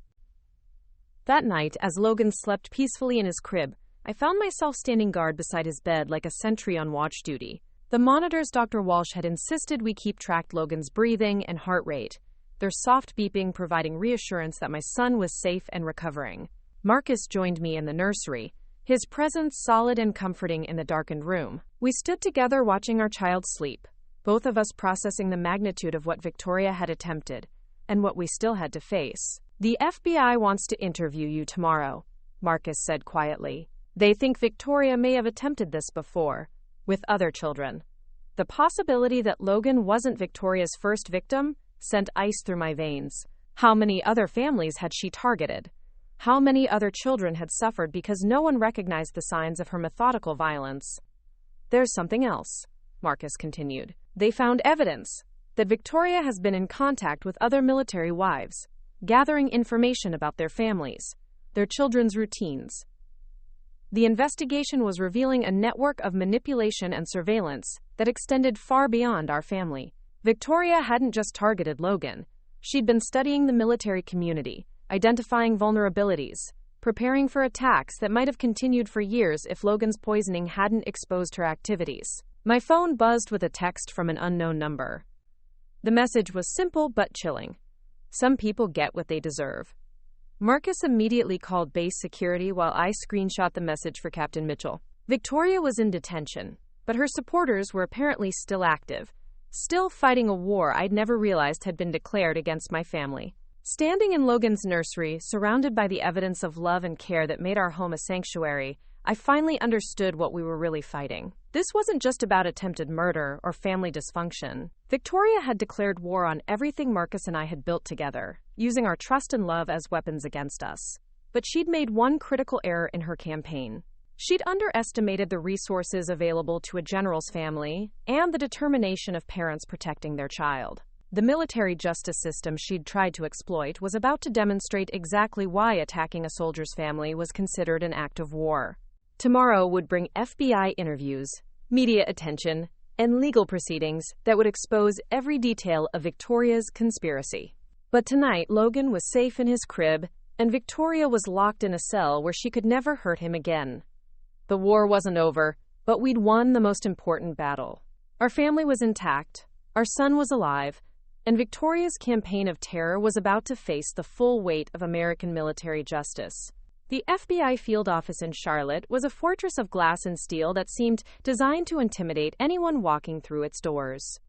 That night, as Logan slept peacefully in his crib, I found myself standing guard beside his bed like a sentry on watch duty. The monitors Dr. Walsh had insisted we keep tracked Logan's breathing and heart rate, their soft beeping providing reassurance that my son was safe and recovering. Marcus joined me in the nursery, his presence solid and comforting in the darkened room. We stood together watching our child sleep, both of us processing the magnitude of what Victoria had attempted, and what we still had to face. The FBI wants to interview you tomorrow, Marcus said quietly. They think Victoria may have attempted this before, with other children. The possibility that Logan wasn't Victoria's first victim sent ice through my veins. How many other families had she targeted? How many other children had suffered because no one recognized the signs of her methodical violence? There's something else, Marcus continued. They found evidence that Victoria has been in contact with other military wives, gathering information about their families, their children's routines. The investigation was revealing a network of manipulation and surveillance that extended far beyond our family. Victoria hadn't just targeted Logan. She'd been studying the military community, identifying vulnerabilities, preparing for attacks that might have continued for years if Logan's poisoning hadn't exposed her activities. My phone buzzed with a text from an unknown number. The message was simple but chilling. Some people get what they deserve. Marcus immediately called base security while I screenshot the message for Captain Mitchell. Victoria was in detention, but her supporters were apparently still active, still fighting a war I'd never realized had been declared against my family. Standing in Logan's nursery, surrounded by the evidence of love and care that made our home a sanctuary, I finally understood what we were really fighting. This wasn't just about attempted murder or family dysfunction. Victoria had declared war on everything Marcus and I had built together, using our trust and love as weapons against us. But she'd made one critical error in her campaign. She'd underestimated the resources available to a general's family and the determination of parents protecting their child. The military justice system she'd tried to exploit was about to demonstrate exactly why attacking a soldier's family was considered an act of war. Tomorrow would bring FBI interviews, media attention, and legal proceedings that would expose every detail of Victoria's conspiracy. But tonight, Logan was safe in his crib, and Victoria was locked in a cell where she could never hurt him again. The war wasn't over, but we'd won the most important battle. Our family was intact, our son was alive, and Victoria's campaign of terror was about to face the full weight of American military justice. The FBI field office in Charlotte was a fortress of glass and steel that seemed designed to intimidate anyone walking through its doors.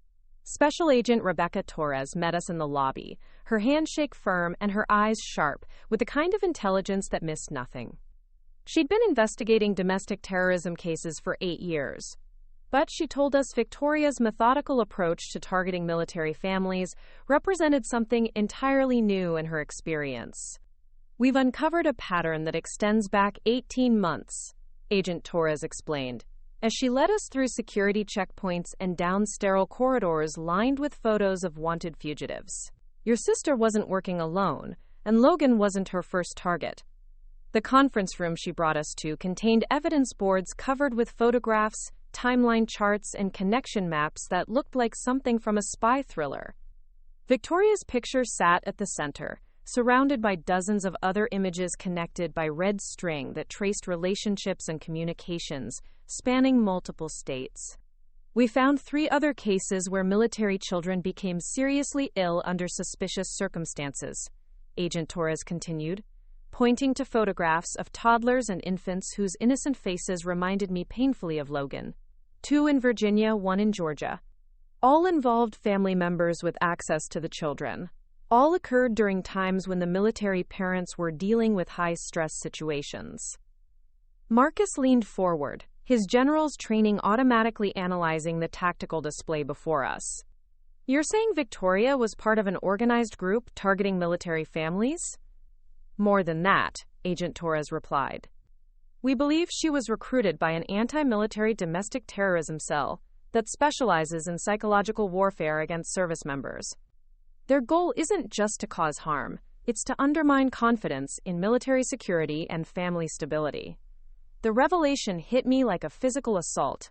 Special Agent Rebecca Torres met us in the lobby, her handshake firm and her eyes sharp, with the kind of intelligence that missed nothing. She'd been investigating domestic terrorism cases for 8 years. But she told us Victoria's methodical approach to targeting military families represented something entirely new in her experience. "We've uncovered a pattern that extends back 18 months, Agent Torres explained, as she led us through security checkpoints and down sterile corridors lined with photos of wanted fugitives. Your sister wasn't working alone, and Logan wasn't her first target. The conference room she brought us to contained evidence boards covered with photographs, timeline charts, and connection maps that looked like something from a spy thriller. Victoria's picture sat at the center, surrounded by dozens of other images connected by red string that traced relationships and communications spanning multiple states. We found 3 other cases where military children became seriously ill under suspicious circumstances," Agent Torres continued, pointing to photographs of toddlers and infants whose innocent faces reminded me painfully of Logan. 2 in Virginia, 1 in Georgia. All involved family members with access to the children. All occurred during times when the military parents were dealing with high-stress situations. Marcus leaned forward, his general's training automatically analyzing the tactical display before us. "You're saying Victoria was part of an organized group targeting military families?" "More than that," Agent Torres replied. "We believe she was recruited by an anti-military domestic terrorism cell that specializes in psychological warfare against service members. Their goal isn't just to cause harm, it's to undermine confidence in military security and family stability." The revelation hit me like a physical assault.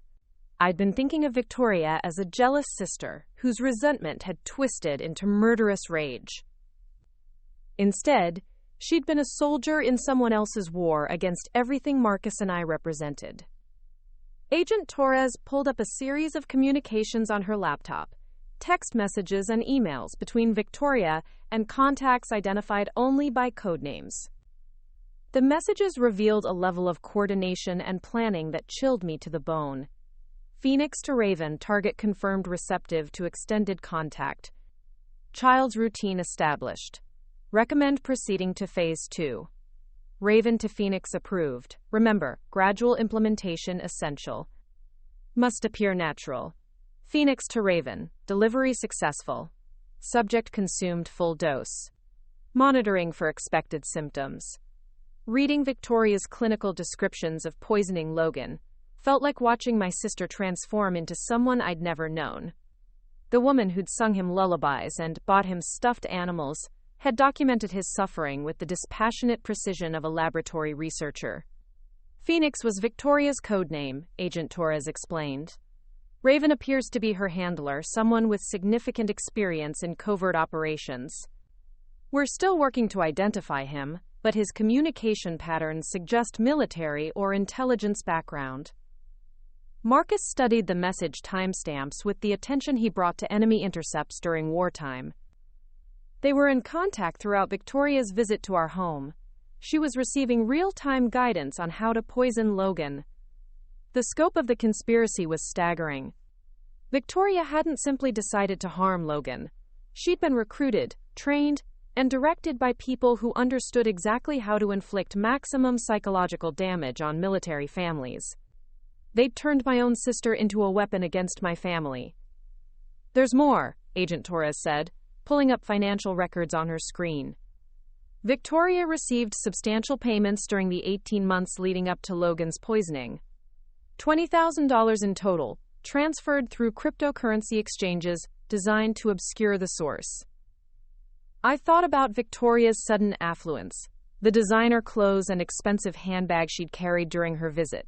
I'd been thinking of Victoria as a jealous sister whose resentment had twisted into murderous rage. Instead, she'd been a soldier in someone else's war against everything Marcus and I represented. Agent Torres pulled up a series of communications on her laptop, text messages and emails between Victoria and contacts identified only by codenames. The messages revealed a level of coordination and planning that chilled me to the bone. Phoenix to Raven, target confirmed receptive to extended contact. Child's routine established. Recommend proceeding to Phase 2. Raven to Phoenix approved. Remember, gradual implementation essential. Must appear natural. Phoenix to Raven, delivery successful. Subject consumed full dose. Monitoring for expected symptoms. Reading Victoria's clinical descriptions of poisoning Logan felt like watching my sister transform into someone I'd never known. The woman who'd sung him lullabies and bought him stuffed animals had documented his suffering with the dispassionate precision of a laboratory researcher. Phoenix was Victoria's code name, Agent Torres explained. Raven appears to be her handler, someone with significant experience in covert operations. We're still working to identify him, but his communication patterns suggest military or intelligence background. Marcus studied the message timestamps with the attention he brought to enemy intercepts during wartime. They were in contact throughout Victoria's visit to our home. She was receiving real-time guidance on how to poison Logan. The scope of the conspiracy was staggering. Victoria hadn't simply decided to harm Logan. She'd been recruited, trained, and directed by people who understood exactly how to inflict maximum psychological damage on military families. They'd turned my own sister into a weapon against my family. "There's more," Agent Torres said, pulling up financial records on her screen. Victoria received substantial payments during the 18 months leading up to Logan's poisoning. $20,000 in total, transferred through cryptocurrency exchanges, designed to obscure the source. I thought about Victoria's sudden affluence, the designer clothes and expensive handbag she'd carried during her visit.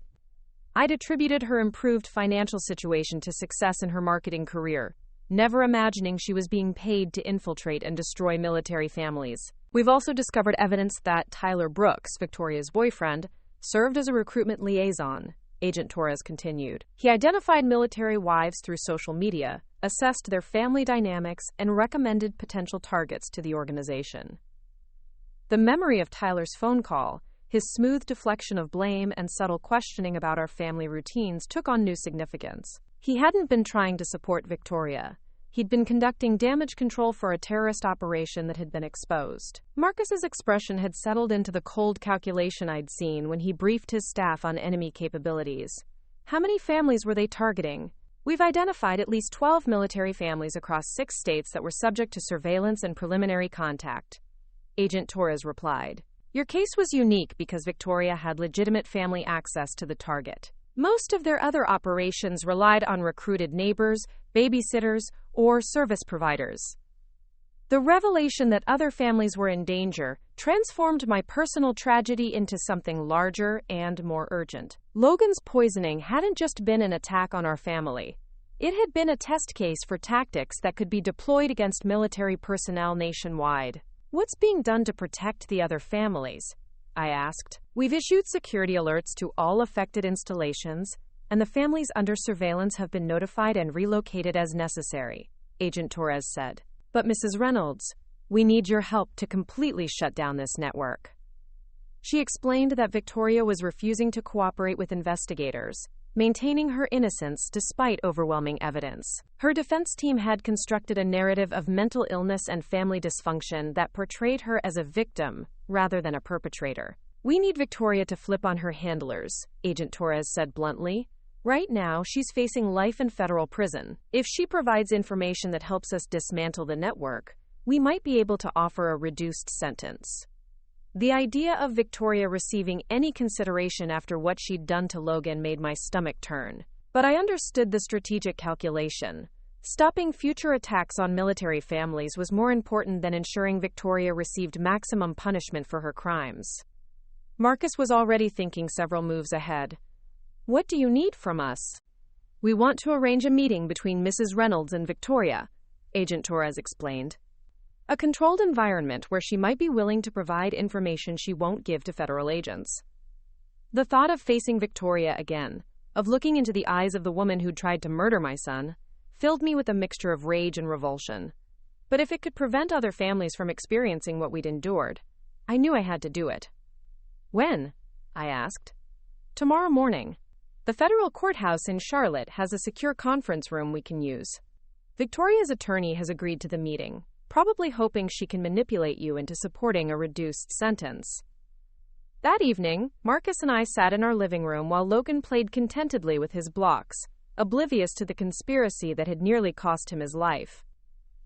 I'd attributed her improved financial situation to success in her marketing career, never imagining she was being paid to infiltrate and destroy military families. We've also discovered evidence that Tyler Brooks, Victoria's boyfriend, served as a recruitment liaison, Agent Torres continued. He identified military wives through social media, assessed their family dynamics, and recommended potential targets to the organization. The memory of Tyler's phone call, his smooth deflection of blame and subtle questioning about our family routines took on new significance. He hadn't been trying to support Victoria. He'd been conducting damage control for a terrorist operation that had been exposed. Marcus's expression had settled into the cold calculation I'd seen when he briefed his staff on enemy capabilities. How many families were they targeting? We've identified at least 12 military families across 6 states that were subject to surveillance and preliminary contact, Agent Torres replied. Your case was unique because Victoria had legitimate family access to the target. Most of their other operations relied on recruited neighbors, babysitters, or service providers. The revelation that other families were in danger transformed my personal tragedy into something larger and more urgent. Logan's poisoning hadn't just been an attack on our family. It had been a test case for tactics that could be deployed against military personnel nationwide. What's being done to protect the other families? I asked. We've issued security alerts to all affected installations, and the families under surveillance have been notified and relocated as necessary, Agent Torres said. But Mrs. Reynolds, we need your help to completely shut down this network. She explained that Victoria was refusing to cooperate with investigators, maintaining her innocence despite overwhelming evidence. Her defense team had constructed a narrative of mental illness and family dysfunction that portrayed her as a victim rather than a perpetrator. We need Victoria to flip on her handlers, Agent Torres said bluntly. Right now, she's facing life in federal prison. If she provides information that helps us dismantle the network, we might be able to offer a reduced sentence. The idea of Victoria receiving any consideration after what she'd done to Logan made my stomach turn. But I understood the strategic calculation. Stopping future attacks on military families was more important than ensuring Victoria received maximum punishment for her crimes. Marcus was already thinking several moves ahead. What do you need from us? We want to arrange a meeting between Mrs. Reynolds and Victoria, Agent Torres explained. A controlled environment where she might be willing to provide information she won't give to federal agents. The thought of facing Victoria again, of looking into the eyes of the woman who'd tried to murder my son, filled me with a mixture of rage and revulsion. But if it could prevent other families from experiencing what we'd endured, I knew I had to do it. When? I asked. Tomorrow morning. The federal courthouse in Charlotte has a secure conference room we can use. Victoria's attorney has agreed to the meeting, probably hoping she can manipulate you into supporting a reduced sentence. That evening, Marcus and I sat in our living room while Logan played contentedly with his blocks, oblivious to the conspiracy that had nearly cost him his life.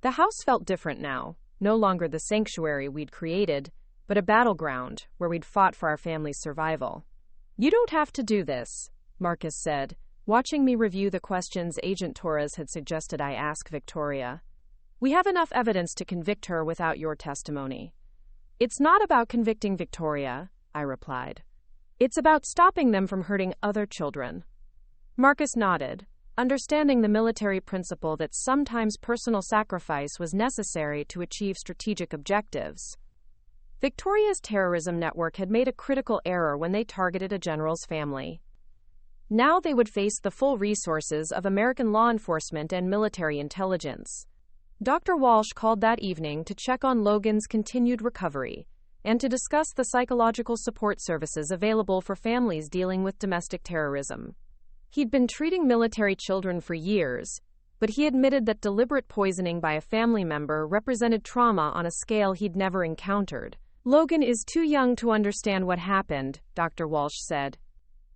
The house felt different now, no longer the sanctuary we'd created, but a battleground where we'd fought for our family's survival. You don't have to do this, Marcus said, watching me review the questions Agent Torres had suggested I ask Victoria. We have enough evidence to convict her without your testimony. It's not about convicting Victoria, I replied. It's about stopping them from hurting other children. Marcus nodded, understanding the military principle that sometimes personal sacrifice was necessary to achieve strategic objectives. Victoria's terrorism network had made a critical error when they targeted a general's family. Now they would face the full resources of American law enforcement and military intelligence. Dr. Walsh called that evening to check on Logan's continued recovery and to discuss the psychological support services available for families dealing with domestic terrorism. He'd been treating military children for years, but he admitted that deliberate poisoning by a family member represented trauma on a scale he'd never encountered. Logan is too young to understand what happened, Dr. Walsh said.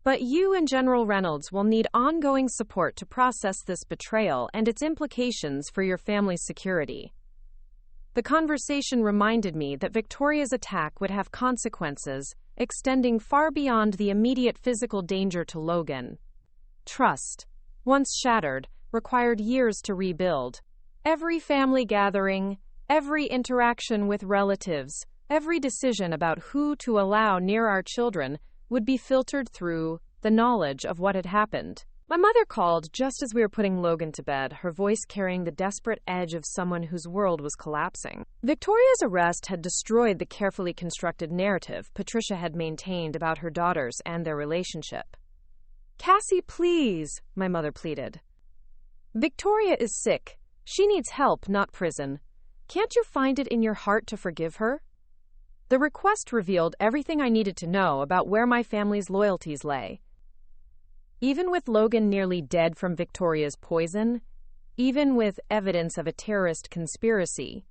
But you and General Reynolds will need ongoing support to process this betrayal and its implications for your family's security. The conversation reminded me that Victoria's attack would have consequences, extending far beyond the immediate physical danger to Logan. Trust, once shattered, required years to rebuild, Every family gathering, every interaction with relatives, every decision about who to allow near our children would be filtered through the knowledge of what had happened. My mother called just as we were putting Logan to bed, her voice carrying the desperate edge of someone whose world was collapsing. Victoria's arrest had destroyed the carefully constructed narrative Patricia had maintained about her daughters and their relationship. "Cassie, please," my mother pleaded. "Victoria is sick. She needs help, not prison. Can't you find it in your heart to forgive her?" The request revealed everything I needed to know about where my family's loyalties lay. Even with Logan nearly dead from Victoria's poison, even with evidence of a terrorist conspiracy,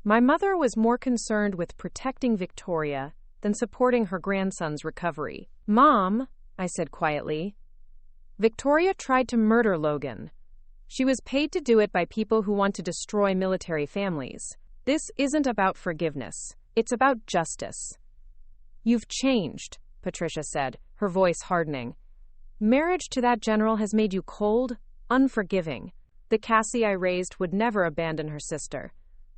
my mother was more concerned with protecting Victoria than supporting her grandson's recovery. "Mom," I said quietly, "Victoria tried to murder Logan. She was paid to do it by people who want to destroy military families. This isn't about forgiveness. It's about justice." "You've changed," Patricia said, her voice hardening. "Marriage to that general has made you cold, unforgiving. The Cassie I raised would never abandon her sister.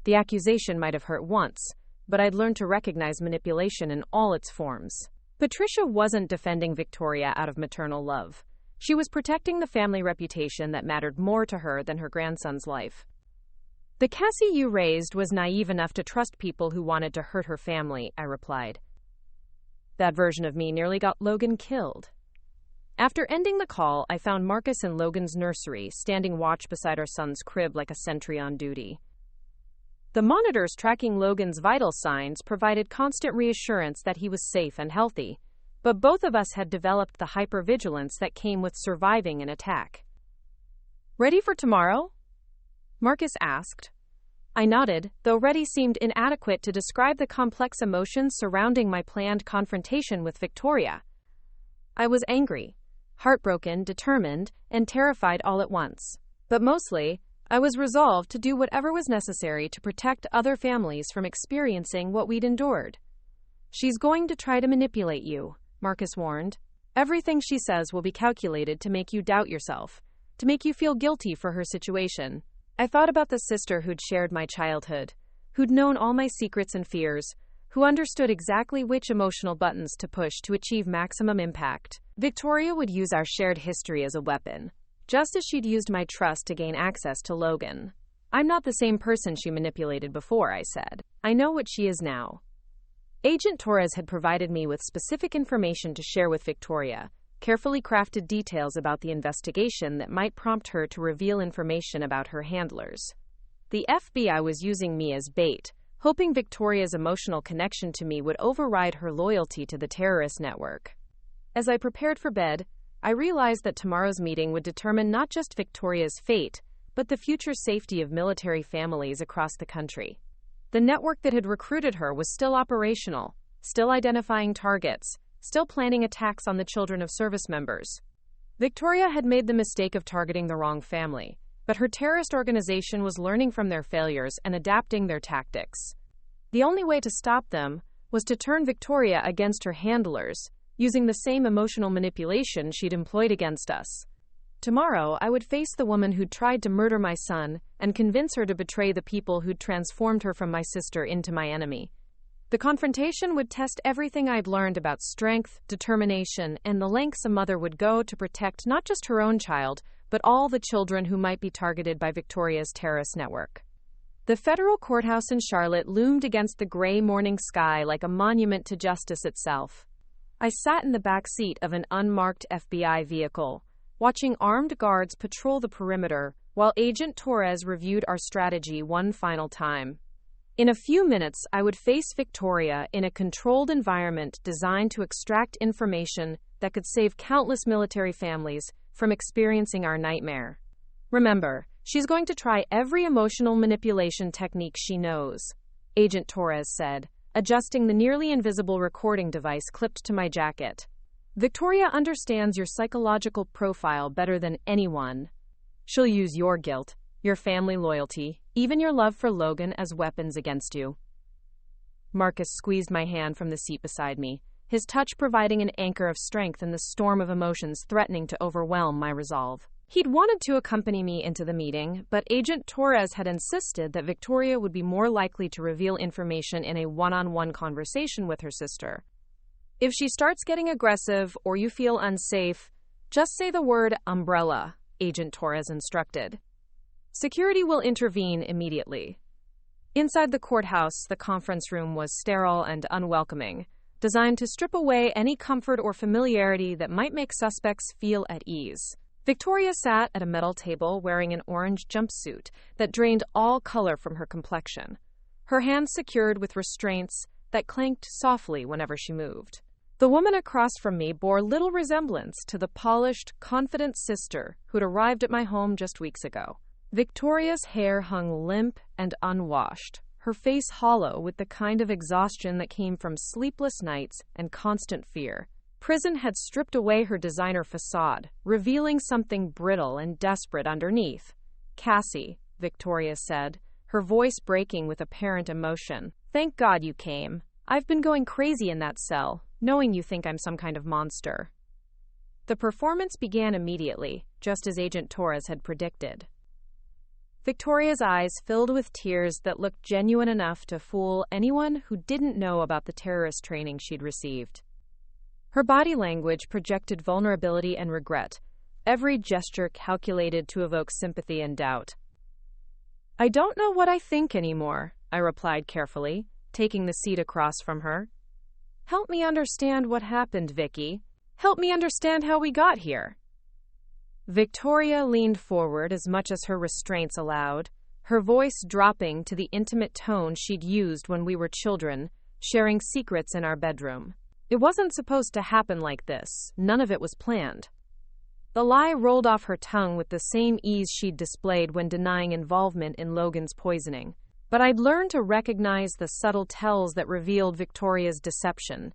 The accusation might have hurt once, but I'd learned to recognize manipulation in all its forms." Patricia wasn't defending Victoria out of maternal love. She was protecting the family reputation that mattered more to her than her grandson's life. "The Cassie you raised was naive enough to trust people who wanted to hurt her family," I replied. "That version of me nearly got Logan killed." After ending the call, I found Marcus in Logan's nursery, standing watch beside our son's crib like a sentry on duty. The monitors tracking Logan's vital signs provided constant reassurance that he was safe and healthy, but both of us had developed the hypervigilance that came with surviving an attack. "Ready for tomorrow?" Marcus asked. I nodded, though ready seemed inadequate to describe the complex emotions surrounding my planned confrontation with Victoria. I was angry, heartbroken, determined, and terrified all at once. But mostly, I was resolved to do whatever was necessary to protect other families from experiencing what we'd endured. "She's going to try to manipulate you," Marcus warned. "Everything she says will be calculated to make you doubt yourself, to make you feel guilty for her situation." I thought about the sister who'd shared my childhood, who'd known all my secrets and fears, who understood exactly which emotional buttons to push to achieve maximum impact. Victoria would use our shared history as a weapon, just as she'd used my trust to gain access to Logan. "I'm not the same person she manipulated before," I said. "I know what she is now." Agent Torres had provided me with specific information to share with Victoria, carefully crafted details about the investigation that might prompt her to reveal information about her handlers. The FBI was using me as bait, hoping Victoria's emotional connection to me would override her loyalty to the terrorist network. As I prepared for bed, I realized that tomorrow's meeting would determine not just Victoria's fate, but the future safety of military families across the country. The network that had recruited her was still operational, still identifying targets, still planning attacks on the children of service members. Victoria had made the mistake of targeting the wrong family, but her terrorist organization was learning from their failures and adapting their tactics. The only way to stop them was to turn Victoria against her handlers, using the same emotional manipulation she'd employed against us. Tomorrow, I would face the woman who'd tried to murder my son and convince her to betray the people who'd transformed her from my sister into my enemy. The confrontation would test everything I'd learned about strength, determination, and the lengths a mother would go to protect not just her own child, but all the children who might be targeted by Victoria's terrorist network. The federal courthouse in Charlotte loomed against the gray morning sky like a monument to justice itself. I sat in the back seat of an unmarked FBI vehicle, watching armed guards patrol the perimeter, while Agent Torres reviewed our strategy one final time. In a few minutes, I would face Victoria in a controlled environment designed to extract information that could save countless military families from experiencing our nightmare. "Remember, she's going to try every emotional manipulation technique she knows," Agent Torres said, adjusting the nearly invisible recording device clipped to my jacket. "Victoria understands your psychological profile better than anyone. She'll use your guilt, your family loyalty, even your love for Logan as weapons against you." Marcus squeezed my hand from the seat beside me, his touch providing an anchor of strength in the storm of emotions threatening to overwhelm my resolve. He'd wanted to accompany me into the meeting, but Agent Torres had insisted that Victoria would be more likely to reveal information in a one-on-one conversation with her sister. If she starts getting aggressive or you feel unsafe, just say the word umbrella, Agent Torres instructed. Security will intervene immediately. Inside the courthouse, the conference room was sterile and unwelcoming, designed to strip away any comfort or familiarity that might make suspects feel at ease. Victoria sat at a metal table wearing an orange jumpsuit that drained all color from her complexion, her hands secured with restraints that clanked softly whenever she moved. The woman across from me bore little resemblance to the polished, confident sister who'd arrived at my home just weeks ago. Victoria's hair hung limp and unwashed, her face hollow with the kind of exhaustion that came from sleepless nights and constant fear. Prison had stripped away her designer facade, revealing something brittle and desperate underneath. "Cassie," Victoria said, her voice breaking with apparent emotion. "Thank God you came. I've been going crazy in that cell, knowing you think I'm some kind of monster." The performance began immediately, just as Agent Torres had predicted. Victoria's eyes filled with tears that looked genuine enough to fool anyone who didn't know about the terrorist training she'd received. Her body language projected vulnerability and regret, every gesture calculated to evoke sympathy and doubt. "I don't know what I think anymore," I replied carefully, taking the seat across from her. "Help me understand what happened, Vicky. Help me understand how we got here." Victoria leaned forward as much as her restraints allowed, her voice dropping to the intimate tone she'd used when we were children, sharing secrets in our bedroom. It wasn't supposed to happen like this. None of it was planned. The lie rolled off her tongue with the same ease she'd displayed when denying involvement in Logan's poisoning. But I'd learned to recognize the subtle tells that revealed Victoria's deception.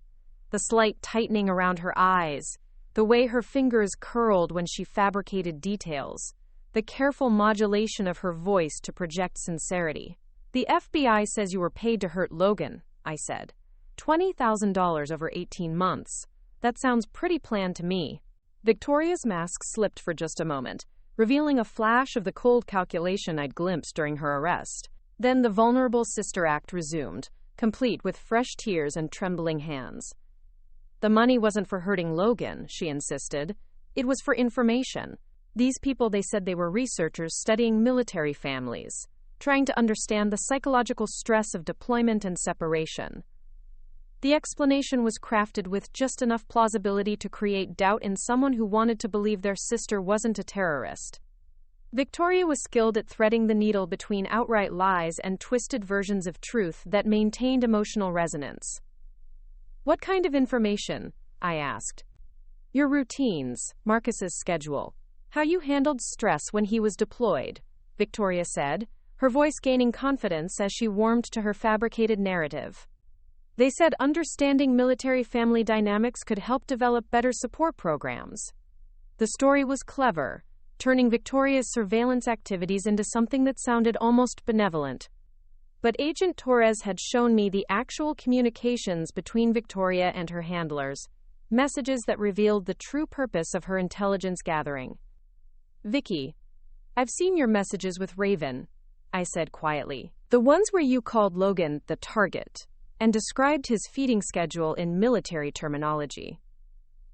The slight tightening around her eyes, the way her fingers curled when she fabricated details, the careful modulation of her voice to project sincerity. "The FBI says you were paid to hurt Logan," I said. $20,000 over 18 months. That sounds pretty planned to me. Victoria's mask slipped for just a moment, revealing a flash of the cold calculation I'd glimpsed during her arrest. Then the vulnerable sister act resumed, complete with fresh tears and trembling hands. "The money wasn't for hurting Logan," she insisted. "It was for information. These people, they said they were researchers studying military families, trying to understand the psychological stress of deployment and separation." The explanation was crafted with just enough plausibility to create doubt in someone who wanted to believe their sister wasn't a terrorist. Victoria was skilled at threading the needle between outright lies and twisted versions of truth that maintained emotional resonance. "What kind of information?" I asked. "Your routines, Marcus's schedule, how you handled stress when he was deployed," Victoria said, her voice gaining confidence as she warmed to her fabricated narrative. "They said understanding military family dynamics could help develop better support programs." The story was clever, turning Victoria's surveillance activities into something that sounded almost benevolent. But Agent Torres had shown me the actual communications between Victoria and her handlers, messages that revealed the true purpose of her intelligence gathering. "Vicky, I've seen your messages with Raven," I said quietly. "The ones where you called Logan the target and described his feeding schedule in military terminology."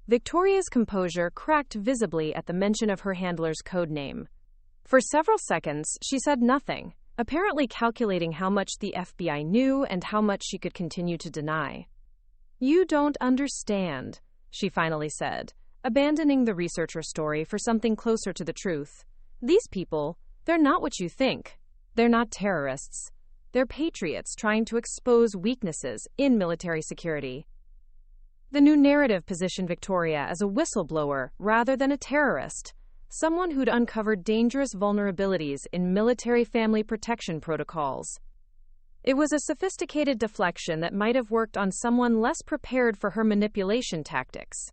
Victoria's composure cracked visibly at the mention of her handler's code name. For several seconds, she said nothing, apparently calculating how much the FBI knew and how much she could continue to deny. "You don't understand," she finally said, abandoning the researcher story for something closer to the truth. "These people, they're not what you think. They're not terrorists. They're patriots trying to expose weaknesses in military security." The new narrative positioned Victoria as a whistleblower rather than a terrorist, someone who'd uncovered dangerous vulnerabilities in military family protection protocols. It was a sophisticated deflection that might have worked on someone less prepared for her manipulation tactics.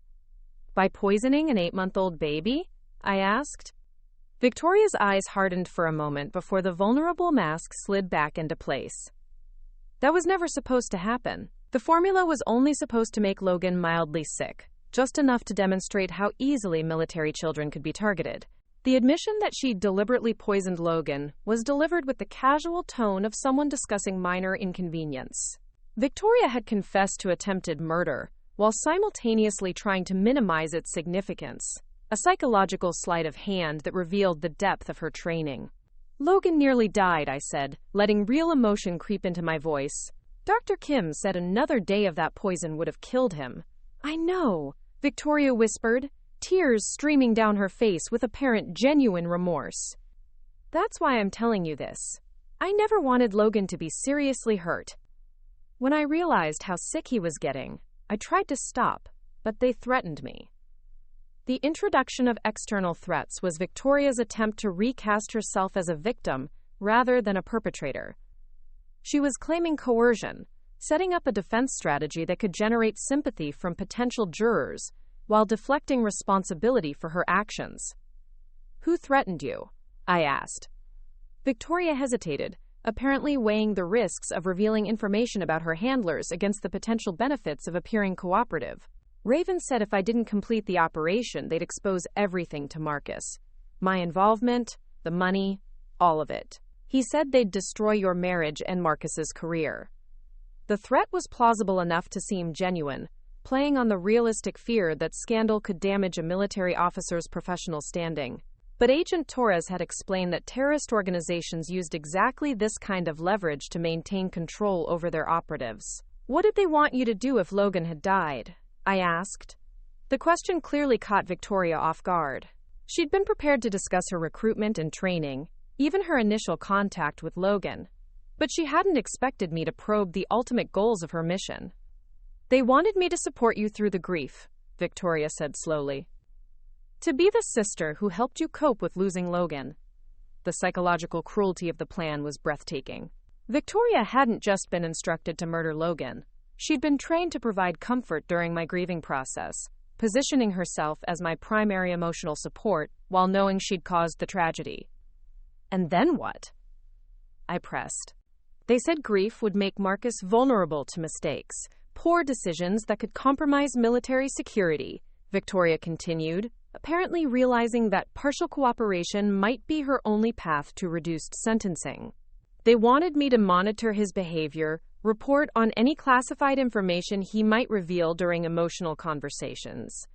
"By poisoning an 8-month-old baby?" I asked. Victoria's eyes hardened for a moment before the vulnerable mask slid back into place. "That was never supposed to happen. The formula was only supposed to make Logan mildly sick, just enough to demonstrate how easily military children could be targeted. The admission that she'd deliberately poisoned Logan was delivered with the casual tone of someone discussing minor inconvenience. Victoria had confessed to attempted murder, while simultaneously trying to minimize its significance, a psychological sleight of hand that revealed the depth of her training. "Logan nearly died," I said, letting real emotion creep into my voice. "Dr. Kim said another day of that poison would have killed him." "I know," Victoria whispered, tears streaming down her face with apparent genuine remorse. "That's why I'm telling you this. I never wanted Logan to be seriously hurt. When I realized how sick he was getting, I tried to stop, but they threatened me." The introduction of external threats was Victoria's attempt to recast herself as a victim rather than a perpetrator. She was claiming coercion, setting up a defense strategy that could generate sympathy from potential jurors while deflecting responsibility for her actions. "Who threatened you?" I asked. Victoria hesitated, apparently weighing the risks of revealing information about her handlers against the potential benefits of appearing cooperative. "Raven said if I didn't complete the operation, they'd expose everything to Marcus. My involvement, the money, all of it. He said they'd destroy your marriage and Marcus's career." The threat was plausible enough to seem genuine, playing on the realistic fear that scandal could damage a military officer's professional standing. But Agent Torres had explained that terrorist organizations used exactly this kind of leverage to maintain control over their operatives. "What did they want you to do if Logan had died?" I asked. The question clearly caught Victoria off guard. She'd been prepared to discuss her recruitment and training, even her initial contact with Logan, but she hadn't expected me to probe the ultimate goals of her mission. "They wanted me to support you through the grief," Victoria said slowly. "To be the sister who helped you cope with losing Logan." The psychological cruelty of the plan was breathtaking. Victoria hadn't just been instructed to murder Logan. She'd been trained to provide comfort during my grieving process, positioning herself as my primary emotional support while knowing she'd caused the tragedy. "And then what?" I pressed. "They said grief would make Marcus vulnerable to mistakes, poor decisions that could compromise military security," Victoria continued, apparently realizing that partial cooperation might be her only path to reduced sentencing. "They wanted me to monitor his behavior, report on any classified information he might reveal during emotional conversations."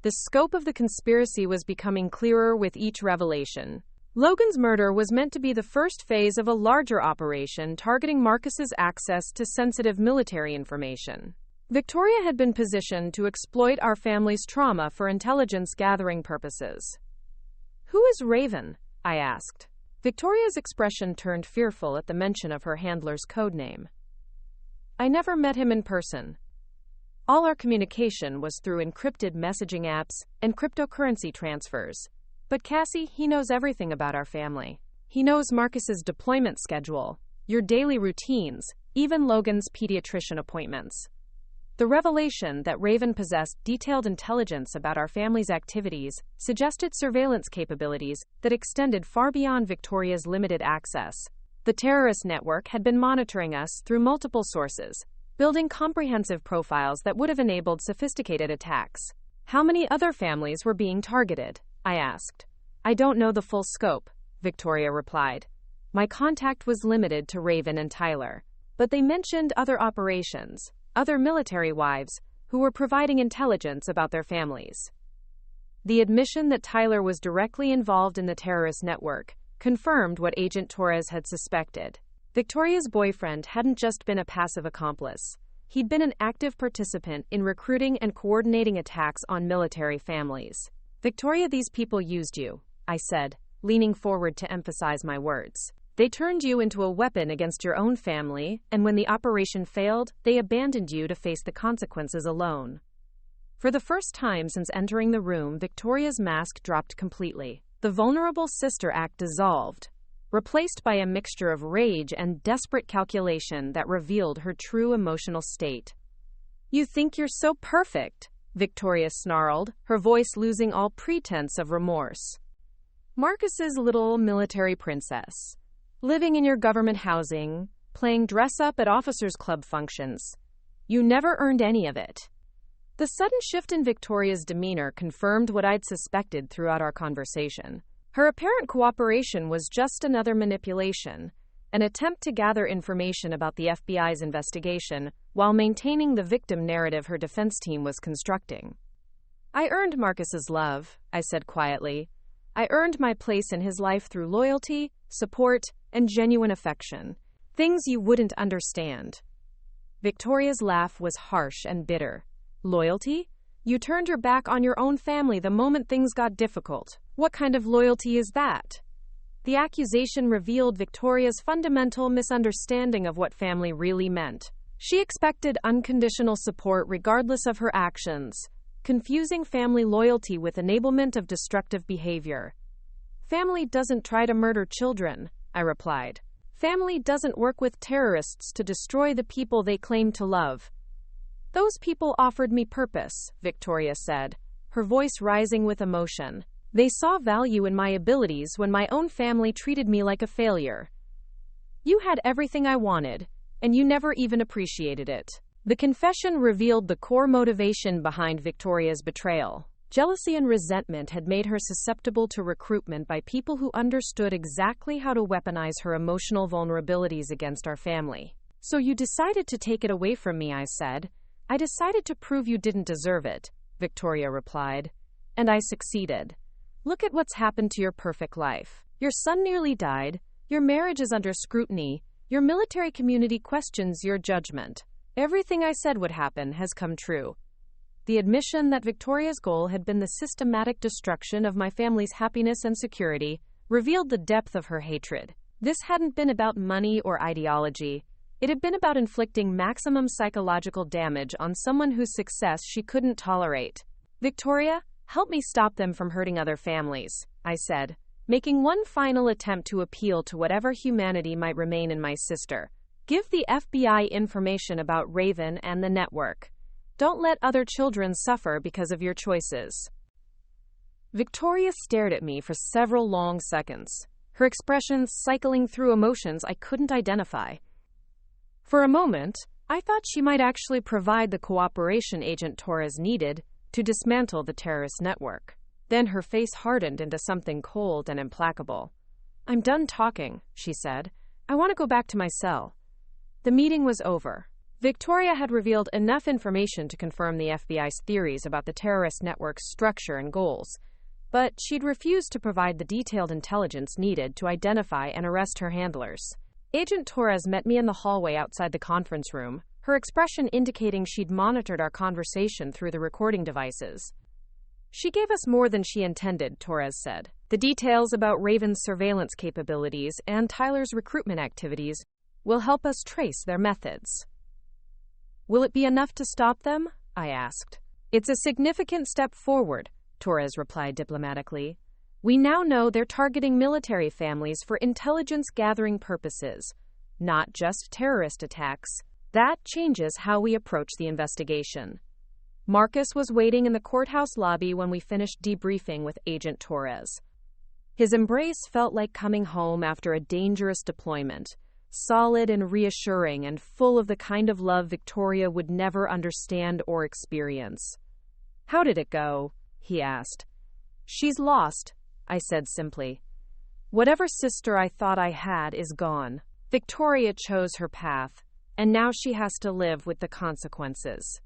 The scope of the conspiracy was becoming clearer with each revelation. Logan's murder was meant to be the first phase of a larger operation targeting Marcus's access to sensitive military information. Victoria had been positioned to exploit our family's trauma for intelligence gathering purposes. "Who is Raven?" I asked. Victoria's expression turned fearful at the mention of her handler's codename. "I never met him in person. All our communication was through encrypted messaging apps and cryptocurrency transfers. But Cassie, he knows everything about our family. He knows Marcus's deployment schedule, your daily routines, even Logan's pediatrician appointments." The revelation that Raven possessed detailed intelligence about our family's activities suggested surveillance capabilities that extended far beyond Victoria's limited access. The terrorist network had been monitoring us through multiple sources, building comprehensive profiles that would have enabled sophisticated attacks. "How many other families were being targeted?" I asked. "I don't know the full scope," Victoria replied. "My contact was limited to Raven and Tyler, but they mentioned other operations, other military wives, who were providing intelligence about their families." The admission that Tyler was directly involved in the terrorist network confirmed what Agent Torres had suspected. Victoria's boyfriend hadn't just been a passive accomplice. He'd been an active participant in recruiting and coordinating attacks on military families. "Victoria, these people used you," I said, leaning forward to emphasize my words. "They turned you into a weapon against your own family, and when the operation failed, they abandoned you to face the consequences alone." For the first time since entering the room, Victoria's mask dropped completely. The vulnerable sister act dissolved, replaced by a mixture of rage and desperate calculation that revealed her true emotional state. "You think you're so perfect," Victoria snarled, her voice losing all pretense of remorse. "Marcus's little military princess, living in your government housing, playing dress-up at officers' club functions. You never earned any of it." The sudden shift in Victoria's demeanor confirmed what I'd suspected throughout our conversation. Her apparent cooperation was just another manipulation, an attempt to gather information about the FBI's investigation while maintaining the victim narrative her defense team was constructing. I earned Marcus's love, I said quietly. I earned my place in his life through loyalty, support, and genuine affection. Things you wouldn't understand. Victoria's laugh was harsh and bitter. Loyalty? You turned your back on your own family the moment things got difficult. What kind of loyalty is that? The accusation revealed Victoria's fundamental misunderstanding of what family really meant. She expected unconditional support regardless of her actions, confusing family loyalty with enablement of destructive behavior. Family doesn't try to murder children, I replied. Family doesn't work with terrorists to destroy the people they claim to love. Those people offered me purpose, Victoria said, her voice rising with emotion. They saw value in my abilities when my own family treated me like a failure. You had everything I wanted, and you never even appreciated it. The confession revealed the core motivation behind Victoria's betrayal. Jealousy and resentment had made her susceptible to recruitment by people who understood exactly how to weaponize her emotional vulnerabilities against our family. So you decided to take it away from me, I said. I decided to prove you didn't deserve it, Victoria replied. And I succeeded. Look at what's happened to your perfect life. Your son nearly died, your marriage is under scrutiny, your military community questions your judgment. Everything I said would happen has come true. The admission that Victoria's goal had been the systematic destruction of my family's happiness and security revealed the depth of her hatred. This hadn't been about money or ideology. It had been about inflicting maximum psychological damage on someone whose success she couldn't tolerate. Victoria, help me stop them from hurting other families, I said, making one final attempt to appeal to whatever humanity might remain in my sister. Give the FBI information about Raven and the network. Don't let other children suffer because of your choices. Victoria stared at me for several long seconds, her expressions cycling through emotions I couldn't identify. For a moment, I thought she might actually provide the cooperation Agent Torres needed to dismantle the terrorist network. Then her face hardened into something cold and implacable. I'm done talking, she said. I want to go back to my cell. The meeting was over. Victoria had revealed enough information to confirm the FBI's theories about the terrorist network's structure and goals, but she'd refused to provide the detailed intelligence needed to identify and arrest her handlers. Agent Torres met me in the hallway outside the conference room, her expression indicating she'd monitored our conversation through the recording devices. She gave us more than she intended, Torres said. The details about Raven's surveillance capabilities and Tyler's recruitment activities will help us trace their methods. Will it be enough to stop them? I asked. It's a significant step forward, Torres replied diplomatically. We now know they're targeting military families for intelligence-gathering purposes, not just terrorist attacks. That changes how we approach the investigation. Marcus was waiting in the courthouse lobby when we finished debriefing with Agent Torres. His embrace felt like coming home after a dangerous deployment, solid and reassuring and full of the kind of love Victoria would never understand or experience. How did it go? He asked. She's lost, I said simply. Whatever sister I thought I had is gone. Victoria chose her path, and now she has to live with the consequences.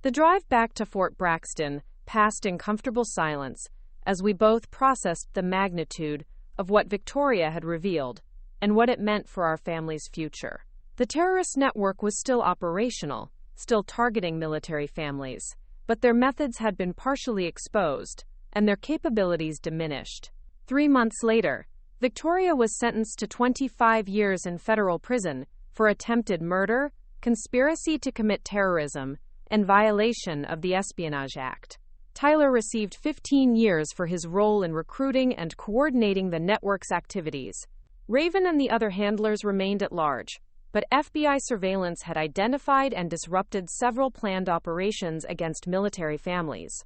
The drive back to Fort Braxton passed in comfortable silence as we both processed the magnitude of what Victoria had revealed and what it meant for our family's future. The terrorist network was still operational, still targeting military families, but their methods had been partially exposed and their capabilities diminished. 3 months later, Victoria was sentenced to 25 years in federal prison for attempted murder, conspiracy to commit terrorism, and violation of the Espionage Act. Tyler received 15 years for his role in recruiting and coordinating the network's activities. Raven and the other handlers remained at large, but FBI surveillance had identified and disrupted several planned operations against military families.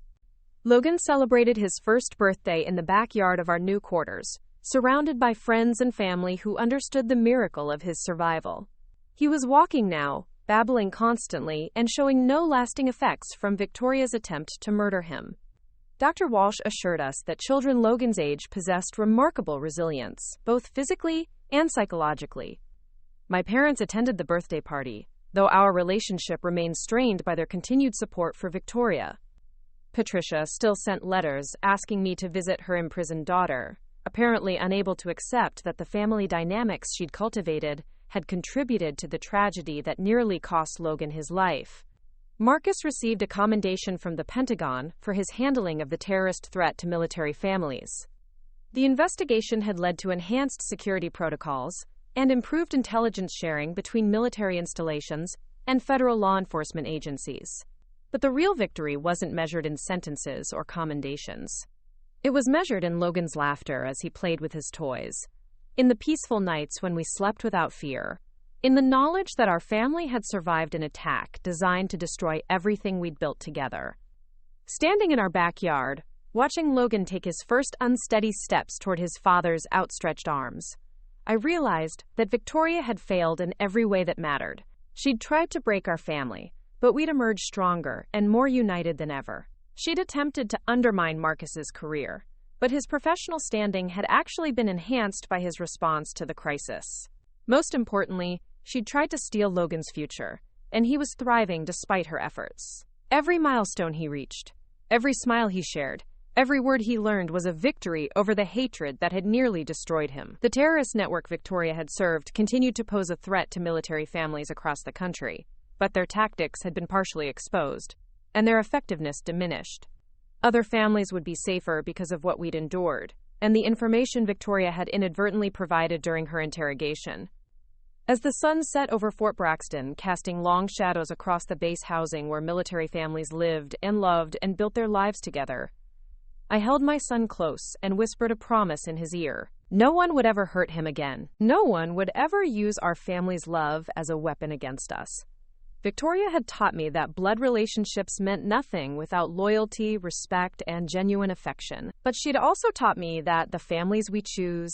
Logan celebrated his first birthday in the backyard of our new quarters, surrounded by friends and family who understood the miracle of his survival. He was walking now, babbling constantly and showing no lasting effects from Victoria's attempt to murder him. Dr. Walsh assured us that children Logan's age possessed remarkable resilience, both physically and psychologically. My parents attended the birthday party, though our relationship remained strained by their continued support for Victoria. Patricia still sent letters asking me to visit her imprisoned daughter, apparently unable to accept that the family dynamics she'd cultivated had contributed to the tragedy that nearly cost Logan his life. Marcus received a commendation from the Pentagon for his handling of the terrorist threat to military families. The investigation had led to enhanced security protocols and improved intelligence sharing between military installations and federal law enforcement agencies. But the real victory wasn't measured in sentences or commendations. It was measured in Logan's laughter as he played with his toys, in the peaceful nights when we slept without fear, in the knowledge that our family had survived an attack designed to destroy everything we'd built together. Standing in our backyard, watching Logan take his first unsteady steps toward his father's outstretched arms, I realized that Victoria had failed in every way that mattered. She'd tried to break our family, but we'd emerged stronger and more united than ever. She'd attempted to undermine Marcus's career, but his professional standing had actually been enhanced by his response to the crisis. Most importantly, she'd tried to steal Logan's future, and he was thriving despite her efforts. Every milestone he reached, every smile he shared, every word he learned was a victory over the hatred that had nearly destroyed him. The terrorist network Victoria had served continued to pose a threat to military families across the country, but their tactics had been partially exposed, and their effectiveness diminished. Other families would be safer because of what we'd endured, and the information Victoria had inadvertently provided during her interrogation. As the sun set over Fort Braxton, casting long shadows across the base housing where military families lived and loved and built their lives together, I held my son close and whispered a promise in his ear. No one would ever hurt him again. No one would ever use our family's love as a weapon against us. Victoria had taught me that blood relationships meant nothing without loyalty, respect, and genuine affection. But she'd also taught me that the families we choose,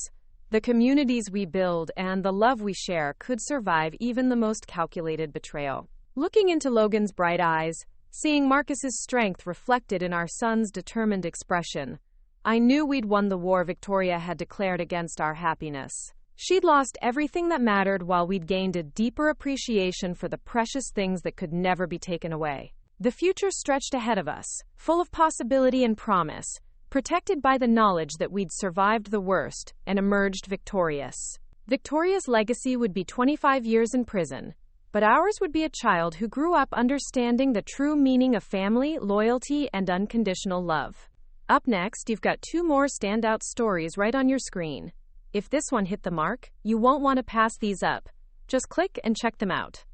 the communities we build, and the love we share could survive even the most calculated betrayal. Looking into Logan's bright eyes, seeing Marcus's strength reflected in our son's determined expression, I knew we'd won the war Victoria had declared against our happiness. She'd lost everything that mattered while we'd gained a deeper appreciation for the precious things that could never be taken away. The future stretched ahead of us, full of possibility and promise, protected by the knowledge that we'd survived the worst and emerged victorious. Victoria's legacy would be 25 years in prison, but ours would be a child who grew up understanding the true meaning of family, loyalty, and unconditional love. Up next, you've got 2 more standout stories right on your screen. If this one hit the mark, you won't want to pass these up. Just click and check them out.